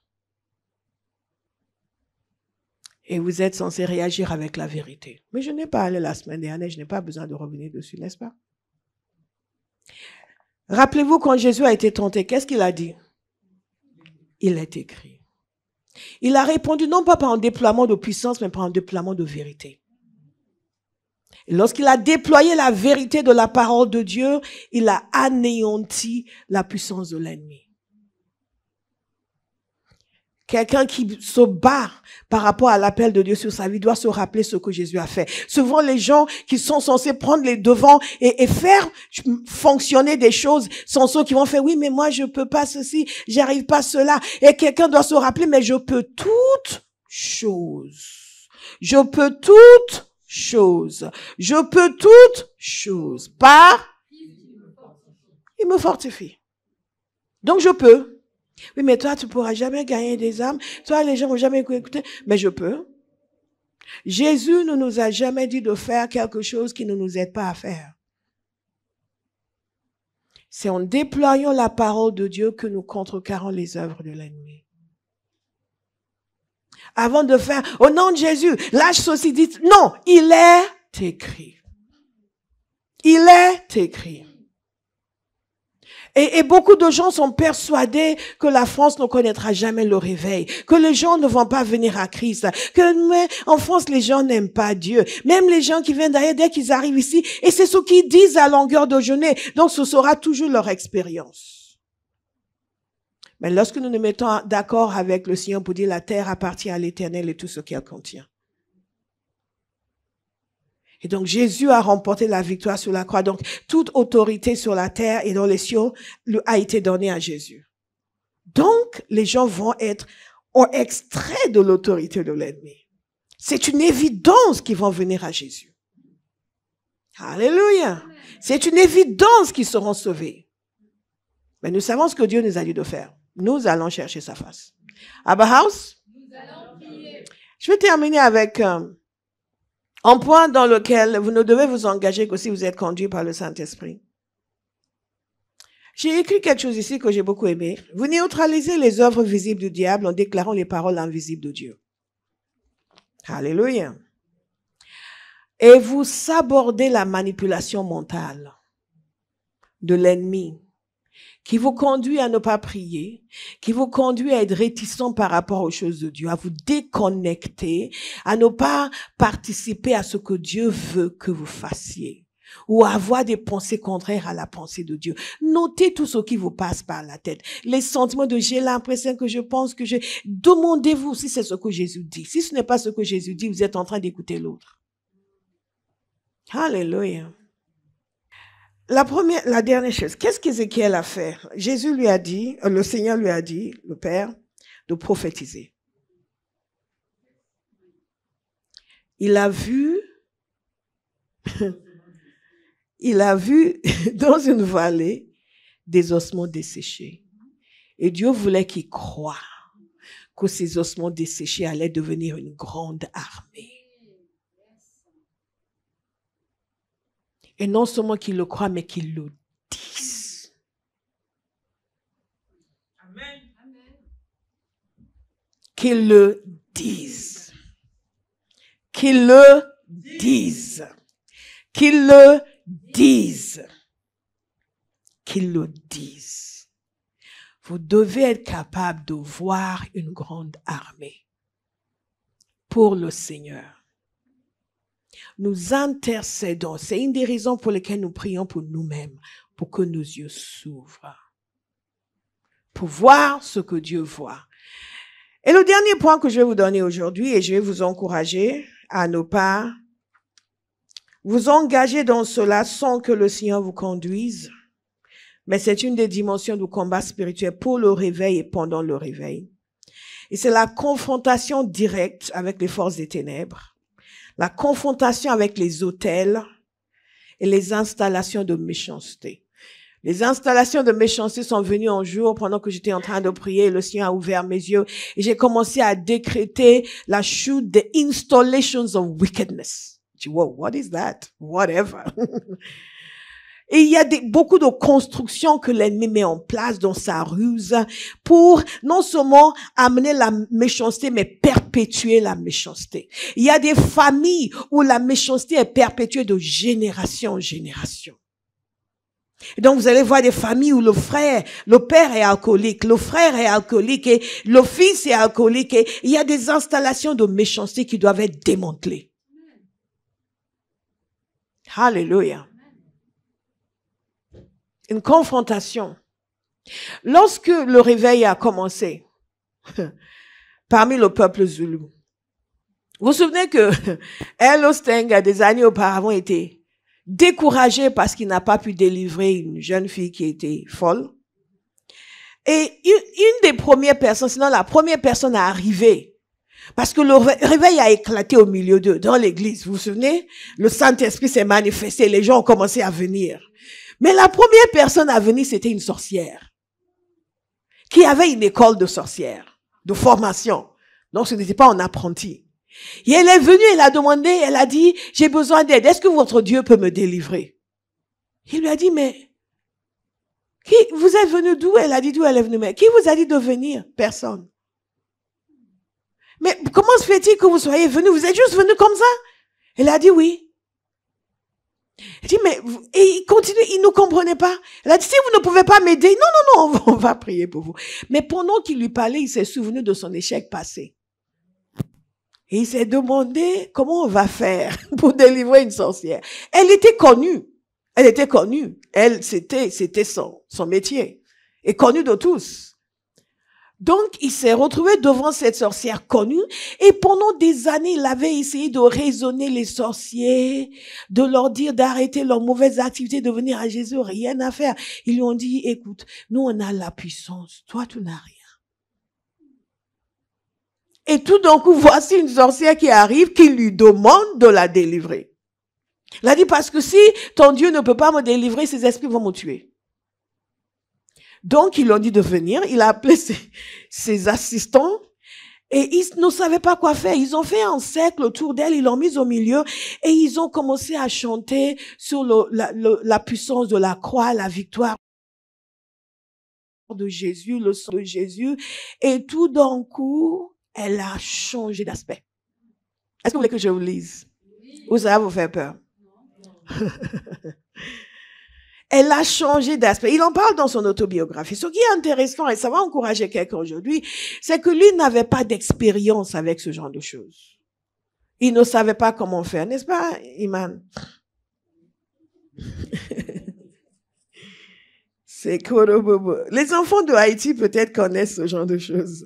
Et vous êtes censé réagir avec la vérité. Mais je n'ai pas allé la semaine dernière, je n'ai pas besoin de revenir dessus, n'est-ce pas? Rappelez-vous quand Jésus a été tenté, qu'est-ce qu'il a dit? Il est écrit. Il a répondu non pas par un déploiement de puissance, mais par un déploiement de vérité. Et lorsqu'il a déployé la vérité de la parole de Dieu, il a anéanti la puissance de l'ennemi. Quelqu'un qui se bat par rapport à l'appel de Dieu sur sa vie doit se rappeler ce que Jésus a fait. Souvent, les gens qui sont censés prendre les devants et faire fonctionner des choses sont ceux qui vont faire, oui, mais moi, je peux pas ceci, j'arrive pas à cela. Et quelqu'un doit se rappeler, mais je peux toutes choses. Je peux toutes choses. Je peux toutes choses. Par, il me fortifie. Donc, je peux. Oui, mais toi, tu pourras jamais gagner des âmes. Toi, les gens vont jamais écouter. Mais je peux. Jésus ne nous a jamais dit de faire quelque chose qui ne nous aide pas à faire. C'est en déployant la parole de Dieu que nous contrecarrons les œuvres de l'ennemi. Avant de faire, au nom de Jésus, lâche ceci, dit, non, il est écrit. Il est écrit. Et beaucoup de gens sont persuadés que la France ne connaîtra jamais le réveil, que les gens ne vont pas venir à Christ, mais en France, les gens n'aiment pas Dieu. Même les gens qui viennent d'ailleurs, dès qu'ils arrivent ici, et c'est ce qu'ils disent à longueur de journée. Donc, ce sera toujours leur expérience. Mais lorsque nous nous mettons d'accord avec le Seigneur pour dire la terre appartient à l'Éternel et tout ce qu'elle contient. Et donc, Jésus a remporté la victoire sur la croix. Donc, toute autorité sur la terre et dans les cieux a été donnée à Jésus. Donc, les gens vont être extraits de l'autorité de l'ennemi. C'est une évidence qu'ils vont venir à Jésus. Alléluia. C'est une évidence qu'ils seront sauvés. Mais nous savons ce que Dieu nous a dit de faire. Nous allons chercher sa face. Abba House? Je vais terminer avec un point dans lequel vous ne devez vous engager que si vous êtes conduit par le Saint-Esprit. J'ai écrit quelque chose ici que j'ai beaucoup aimé. Vous neutralisez les œuvres visibles du diable en déclarant les paroles invisibles de Dieu. Alléluia. Et vous sabordez la manipulation mentale de l'ennemi qui vous conduit à ne pas prier, qui vous conduit à être réticent par rapport aux choses de Dieu, à vous déconnecter, à ne pas participer à ce que Dieu veut que vous fassiez. ou avoir des pensées contraires à la pensée de Dieu. Notez tout ce qui vous passe par la tête. Les sentiments de j'ai l'impression que je pense que j'ai. Demandez-vous si c'est ce que Jésus dit. Si ce n'est pas ce que Jésus dit, vous êtes en train d'écouter l'autre. Alléluia. La dernière chose, qu'est-ce qu'Ézéchiel a fait? Jésus lui a dit, le Seigneur lui a dit, le Père, de prophétiser. Il a vu dans une vallée des ossements desséchés. Et Dieu voulait qu'il croie que ces ossements desséchés allaient devenir une grande armée. Et non seulement qu'il le croit, mais qu'il le dise. Amen. Qu'il le dise. Qu'il le dise. Qu'il le dise. Qu'il le dise. Vous devez être capable de voir une grande armée pour le Seigneur. Nous intercédons. C'est une des raisons pour lesquelles nous prions pour nous-mêmes, pour que nos yeux s'ouvrent, pour voir ce que Dieu voit. Et le dernier point que je vais vous donner aujourd'hui, et je vais vous encourager à ne pas vous engager dans cela sans que le Seigneur vous conduise, mais c'est une des dimensions du combat spirituel pour le réveil et pendant le réveil. Et c'est la confrontation directe avec les forces des ténèbres, la confrontation avec les autels et les installations de méchanceté. Les installations de méchanceté sont venues un jour pendant que j'étais en train de prier et le Seigneur a ouvert mes yeux et j'ai commencé à décréter la chute des installations of wickedness. Je dis, wow, what is that? Whatever. Et il y a beaucoup de constructions que l'ennemi met en place dans sa ruse pour non seulement amener la méchanceté, mais perpétuer la méchanceté. Il y a des familles où la méchanceté est perpétuée de génération en génération. Et donc vous allez voir des familles où le père est alcoolique, le frère est alcoolique et le fils est alcoolique et il y a des installations de méchanceté qui doivent être démantelées. Alléluia. Une confrontation. Lorsque le réveil a commencé, parmi le peuple Zulu, vous vous souvenez que Elo Stenga, des années auparavant, était découragé parce qu'il n'a pas pu délivrer une jeune fille qui était folle. Et une des premières personnes, sinon la première personne à arriver, parce que le réveil a éclaté au milieu d'eux, dans l'église, vous vous souvenez? Le Saint-Esprit s'est manifesté, les gens ont commencé à venir. Mais la première personne à venir, c'était une sorcière, qui avait une école de sorcière, de formation. Donc ce n'était pas un apprenti. Et elle est venue, elle a demandé, elle a dit, j'ai besoin d'aide, est-ce que votre Dieu peut me délivrer? Il lui a dit, mais, vous êtes venu d'où? Elle a dit d'où elle est venue, mais qui vous a dit de venir? Personne. Mais comment se fait-il que vous soyez venu? Vous êtes juste venu comme ça? Elle a dit oui. Elle dit, mais, et il continue, il ne comprenait pas. Elle a dit, si vous ne pouvez pas m'aider, non, on va prier pour vous. Mais pendant qu'il lui parlait, il s'est souvenu de son échec passé. Et il s'est demandé comment on va faire pour délivrer une sorcière. Elle était connue. Elle, c'était son métier. Et connue de tous. Donc, il s'est retrouvé devant cette sorcière connue et pendant des années, il avait essayé de raisonner les sorciers, de leur dire d'arrêter leurs mauvaises activités, de venir à Jésus, rien à faire. Ils lui ont dit, écoute, nous on a la puissance, toi tu n'as rien. Et tout d'un coup, voici une sorcière qui arrive, qui lui demande de la délivrer. Il a dit, parce que si ton Dieu ne peut pas me délivrer, ses esprits vont me tuer. Donc, ils l'ont dit de venir. Il a appelé ses assistants et ils ne savaient pas quoi faire. Ils ont fait un cercle autour d'elle, ils l'ont mise au milieu et ils ont commencé à chanter sur la puissance de la croix, la victoire de Jésus, le sang de Jésus. Et tout d'un coup, elle a changé d'aspect. Est-ce que vous voulez que je vous lise? Ou ça va vous faire peur? Elle a changé d'aspect. Il en parle dans son autobiographie. Ce qui est intéressant, et ça va encourager quelqu'un aujourd'hui, c'est que lui n'avait pas d'expérience avec ce genre de choses. Il ne savait pas comment faire, n'est-ce pas, Iman? C'est korobobo. Les enfants de Haïti peut-être connaissent ce genre de choses.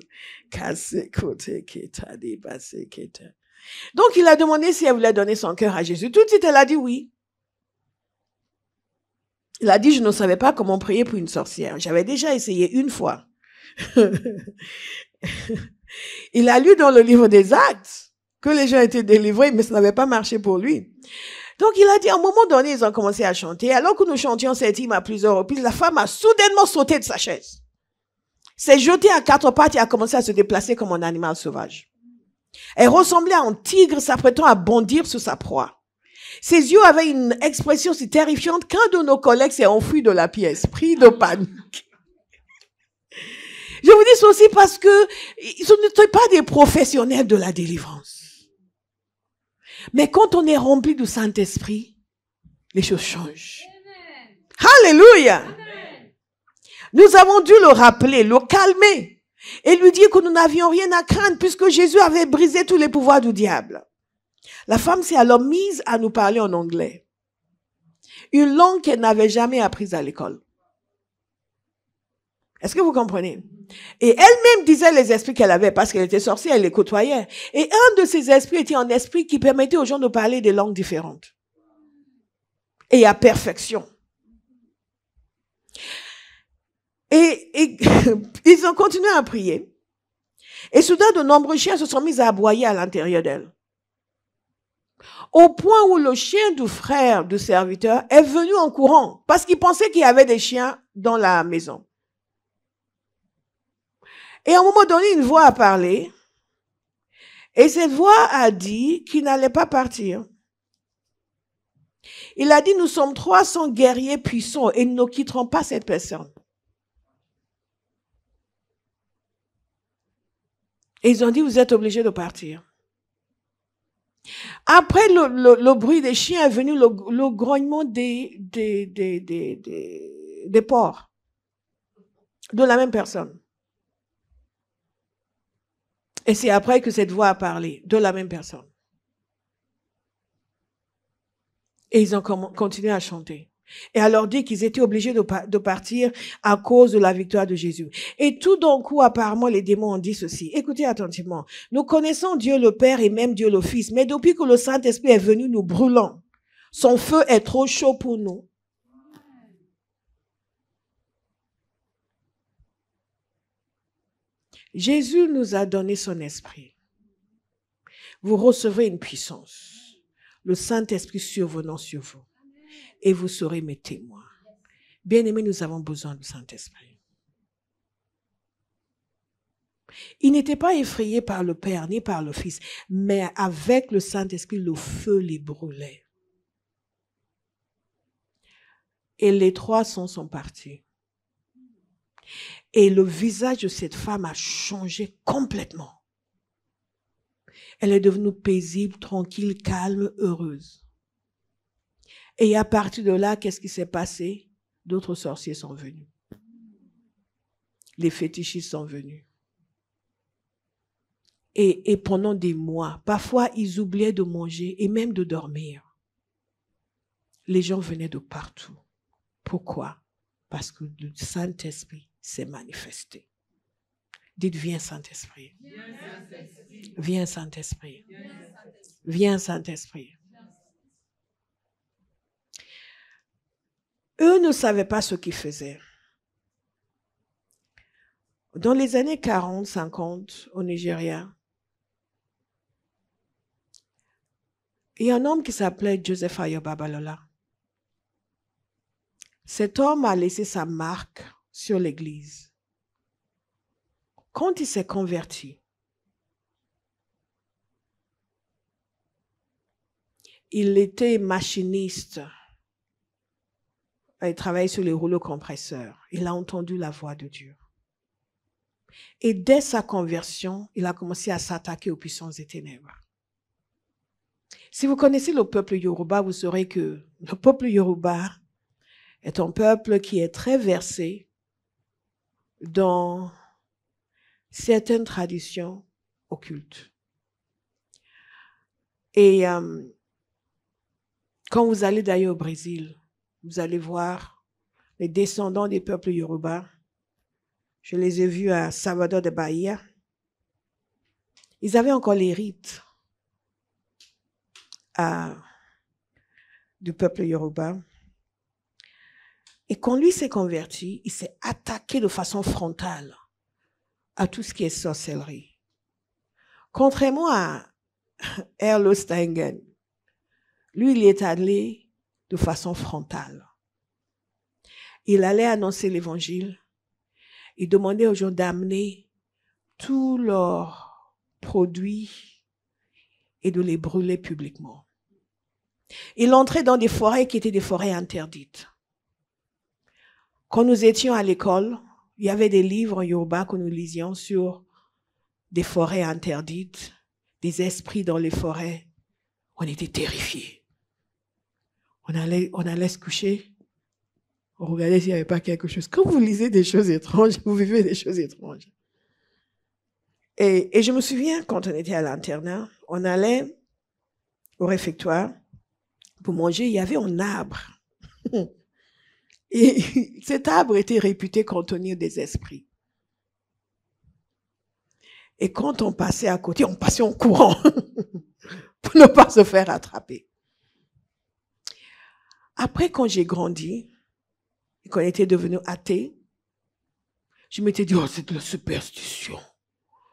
Donc il a demandé si elle voulait donner son cœur à Jésus. Tout de suite, elle a dit oui. Il a dit, je ne savais pas comment prier pour une sorcière. J'avais déjà essayé une fois. Il a lu dans le livre des Actes que les gens étaient délivrés, mais ça n'avait pas marché pour lui. Donc il a dit, à un moment donné, ils ont commencé à chanter. Alors que nous chantions cet hymne à plusieurs reprises, la femme a soudainement sauté de sa chaise. S'est jetée à quatre pattes et a commencé à se déplacer comme un animal sauvage. Elle ressemblait à un tigre s'apprêtant à bondir sur sa proie. Ses yeux avaient une expression si terrifiante qu'un de nos collègues s'est enfui de la pièce, pris de panique. Je vous dis ceci parce que ce ne sont pas des professionnels de la délivrance. Mais quand on est rempli du Saint-Esprit, les choses changent. Amen. Alléluia. Amen. Nous avons dû le rappeler, le calmer et lui dire que nous n'avions rien à craindre puisque Jésus avait brisé tous les pouvoirs du diable. La femme s'est alors mise à nous parler en anglais. Une langue qu'elle n'avait jamais apprise à l'école. Est-ce que vous comprenez? Et elle-même disait les esprits qu'elle avait parce qu'elle était sorcière, elle les côtoyait. Et un de ces esprits était un esprit qui permettait aux gens de parler des langues différentes. Et à perfection. Et ils ont continué à prier. Et soudain, de nombreux chiens se sont mis à aboyer à l'intérieur d'elle. Au point où le chien du frère du serviteur est venu en courant parce qu'il pensait qu'il y avait des chiens dans la maison. Et à un moment donné, une voix a parlé et cette voix a dit qu'il n'allait pas partir. Il a dit, nous sommes 300 guerriers puissants et nous ne quitterons pas cette personne. Et ils ont dit, vous êtes obligés de partir. Après le bruit des chiens est venu le grognement des porcs de la même personne. Et c'est après que cette voix a parlé de la même personne. Et ils ont continué à chanter. Et à leur dire qu'ils étaient obligés de partir à cause de la victoire de Jésus. Et tout d'un coup, apparemment, les démons ont dit ceci. Écoutez attentivement. Nous connaissons Dieu le Père et même Dieu le Fils. Mais depuis que le Saint-Esprit est venu, nous brûlons. Son feu est trop chaud pour nous. Jésus nous a donné son esprit. Vous recevrez une puissance. Le Saint-Esprit survenant sur vous. Et vous serez mes témoins. Bien-aimés, nous avons besoin du Saint-Esprit. Il n'était pas effrayé par le Père ni par le Fils, mais avec le Saint-Esprit, le feu les brûlait. Et les 300 sont partis. Et le visage de cette femme a changé complètement. Elle est devenue paisible, tranquille, calme, heureuse. Et à partir de là, qu'est-ce qui s'est passé? D'autres sorciers sont venus. Les fétichistes sont venus. Et pendant des mois, parfois ils oubliaient de manger et même de dormir. Les gens venaient de partout. Pourquoi? Parce que le Saint-Esprit s'est manifesté. Dites, viens Saint-Esprit. Viens Saint-Esprit. Viens Saint-Esprit. Eux ne savaient pas ce qu'ils faisaient. Dans les années 40, 50, au Nigeria, il y a un homme qui s'appelait Joseph Ayo Babalola. Cet homme a laissé sa marque sur l'Église. Quand il s'est converti, il était machiniste. Il travaillait sur les rouleaux compresseurs. Il a entendu la voix de Dieu. Et dès sa conversion, il a commencé à s'attaquer aux puissances des ténèbres. Si vous connaissez le peuple Yoruba, vous saurez que le peuple Yoruba est un peuple qui est très versé dans certaines traditions occultes. Et quand vous allez d'ailleurs au Brésil, vous allez voir les descendants des peuples Yoruba. Je les ai vus à Salvador de Bahia. Ils avaient encore les rites du peuple Yoruba. Et quand lui s'est converti, il s'est attaqué de façon frontale à tout ce qui est sorcellerie. Contrairement à Erlo Steingen, lui, il y est allé de façon frontale. Il allait annoncer l'évangile. Il demandait aux gens d'amener tous leurs produits et de les brûler publiquement. Il entrait dans des forêts qui étaient des forêts interdites. Quand nous étions à l'école, il y avait des livres en Yoruba que nous lisions sur des forêts interdites, des esprits dans les forêts. On était terrifiés. On allait se coucher. On regardait s'il n'y avait pas quelque chose. Quand vous lisez des choses étranges, vous vivez des choses étranges. Et je me souviens, quand on était à l'internat, on allait au réfectoire pour manger. Il y avait un arbre. Et cet arbre était réputé contenir des esprits. Et quand on passait à côté, on passait en courant pour ne pas se faire attraper. Après, quand j'ai grandi, et qu'on était devenu athée, je m'étais dit, oh, c'est de la superstition.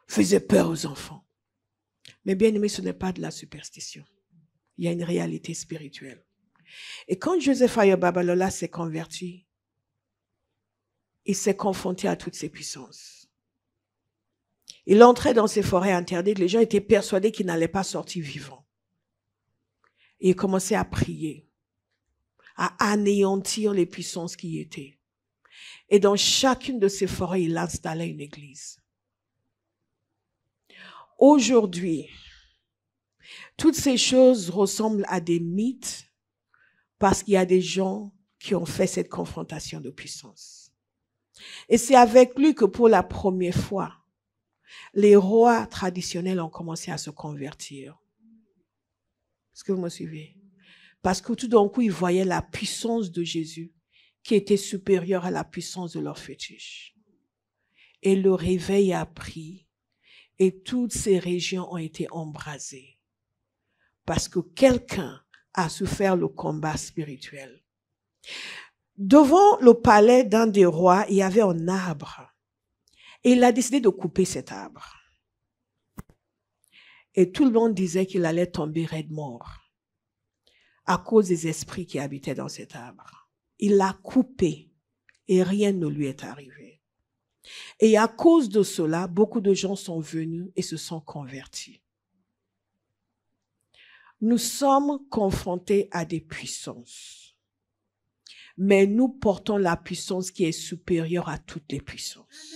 Faisait peur aux enfants. Mais bien aimé, ce n'est pas de la superstition. Il y a une réalité spirituelle. Et quand Joseph Ayo Babalola s'est converti, il s'est confronté à toutes ces puissances. Il entrait dans ces forêts interdites, les gens étaient persuadés qu'il n'allait pas sortir vivant. Et il commençait à prier, à anéantir les puissances qui y étaient. Et dans chacune de ces forêts, il installait une église. Aujourd'hui, toutes ces choses ressemblent à des mythes parce qu'il y a des gens qui ont fait cette confrontation de puissance. Et c'est avec lui que pour la première fois, les rois traditionnels ont commencé à se convertir. Est-ce que vous me suivez? Parce que tout d'un coup, ils voyaient la puissance de Jésus qui était supérieure à la puissance de leur fétiche. Et le réveil a pris et toutes ces régions ont été embrasées. Parce que quelqu'un a su faire le combat spirituel. Devant le palais d'un des rois, il y avait un arbre. Et il a décidé de couper cet arbre. Et tout le monde disait qu'il allait tomber raide mort à cause des esprits qui habitaient dans cet arbre. Il l'a coupé et rien ne lui est arrivé. Et à cause de cela, beaucoup de gens sont venus et se sont convertis. Nous sommes confrontés à des puissances, mais nous portons la puissance qui est supérieure à toutes les puissances.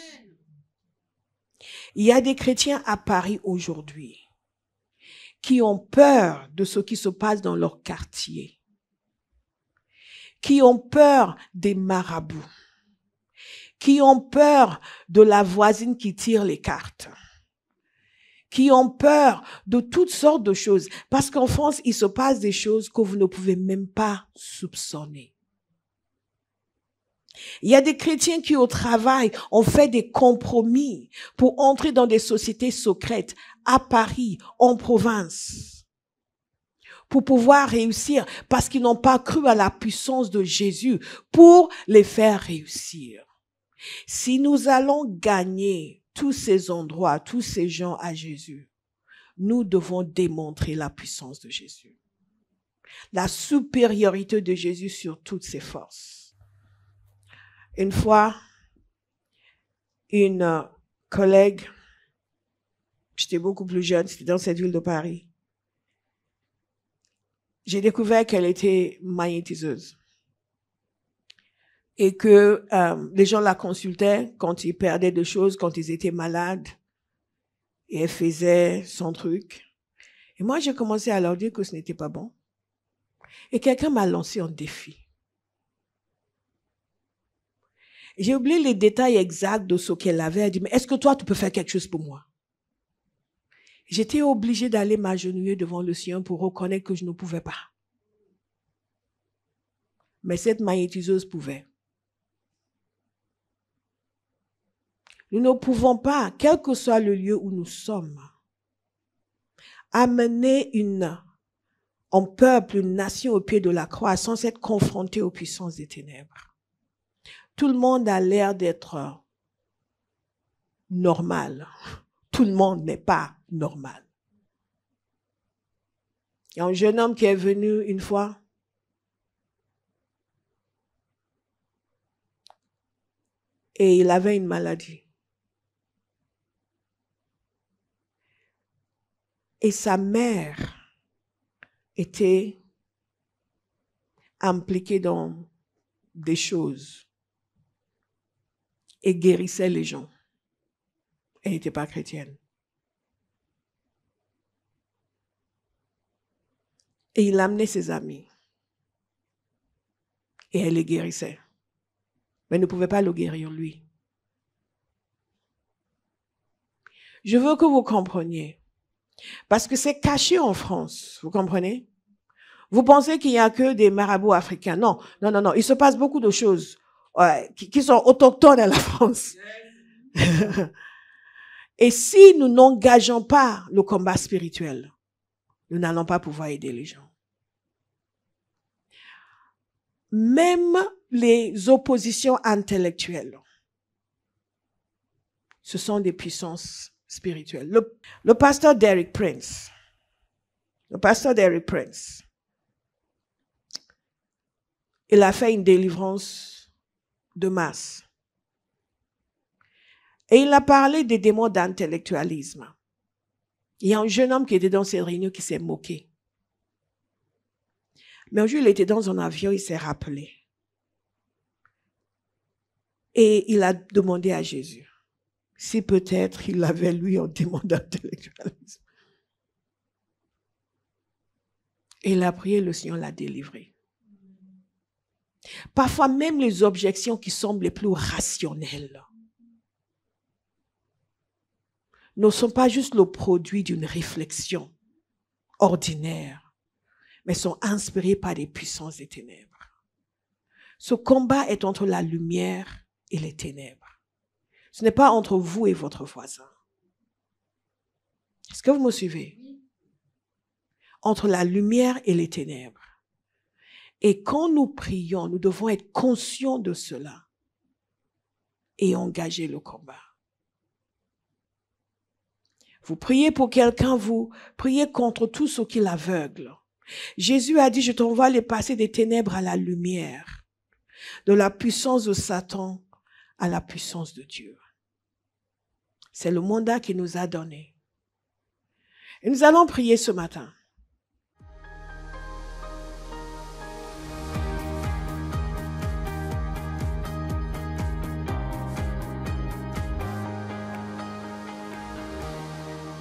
Il y a des chrétiens à Paris aujourd'hui qui ont peur de ce qui se passe dans leur quartier, qui ont peur des marabouts, qui ont peur de la voisine qui tire les cartes, qui ont peur de toutes sortes de choses. Parce qu'en France, il se passe des choses que vous ne pouvez même pas soupçonner. Il y a des chrétiens qui, au travail, ont fait des compromis pour entrer dans des sociétés secrètes à Paris, en province, pour pouvoir réussir parce qu'ils n'ont pas cru à la puissance de Jésus pour les faire réussir. Si nous allons gagner tous ces endroits, tous ces gens à Jésus, nous devons démontrer la puissance de Jésus, la supériorité de Jésus sur toutes ses forces. Une fois, une collègue, j'étais beaucoup plus jeune, c'était dans cette ville de Paris, j'ai découvert qu'elle était magnétiseuse et que les gens la consultaient quand ils perdaient des choses, quand ils étaient malades, et elle faisait son truc. Et moi, j'ai commencé à leur dire que ce n'était pas bon. Et quelqu'un m'a lancé un défi. J'ai oublié les détails exacts de ce qu'elle avait. Elle dit, mais est-ce que toi, tu peux faire quelque chose pour moi? J'étais obligée d'aller m'agenouiller devant le Seigneur pour reconnaître que je ne pouvais pas. Mais cette magnétiseuse pouvait. Nous ne pouvons pas, quel que soit le lieu où nous sommes, amener un peuple, une nation au pied de la croix sans être confronté aux puissances des ténèbres. Tout le monde a l'air d'être normal. Tout le monde n'est pas normal. Il y a un jeune homme qui est venu une fois. Et il avait une maladie. Et sa mère était impliquée dans des choses et guérissait les gens. Elle n'était pas chrétienne. Et il amenait ses amis. Et elle les guérissait. Mais elle ne pouvait pas le guérir lui. Je veux que vous compreniez. Parce que c'est caché en France. Vous comprenez? Vous pensez qu'il n'y a que des marabouts africains. Non, non, non, non. Il se passe beaucoup de choses qui sont autochtones à la France. Et si nous n'engageons pas le combat spirituel, nous n'allons pas pouvoir aider les gens. Même les oppositions intellectuelles, ce sont des puissances spirituelles. Le pasteur Derek Prince, il a fait une délivrance de masse. Et il a parlé des démons d'intellectualisme. Il y a un jeune homme qui était dans cette réunion qui s'est moqué. Mais un jour, il était dans un avion, il s'est rappelé. Et il a demandé à Jésus si peut-être il avait lui un démon d'intellectualisme. Et il a prié, le Seigneur l'a délivré. Parfois, même les objections qui semblent les plus rationnelles ne sont pas juste le produit d'une réflexion ordinaire, mais sont inspirées par des puissances des ténèbres. Ce combat est entre la lumière et les ténèbres. Ce n'est pas entre vous et votre voisin. Est-ce que vous me suivez? Entre la lumière et les ténèbres. Et quand nous prions, nous devons être conscients de cela et engager le combat. Vous priez pour quelqu'un, vous priez contre tout ce qui l'aveugle. Jésus a dit, je t'envoie les passer des ténèbres à la lumière, de la puissance de Satan à la puissance de Dieu. C'est le mandat qu'il nous a donné. Et nous allons prier ce matin.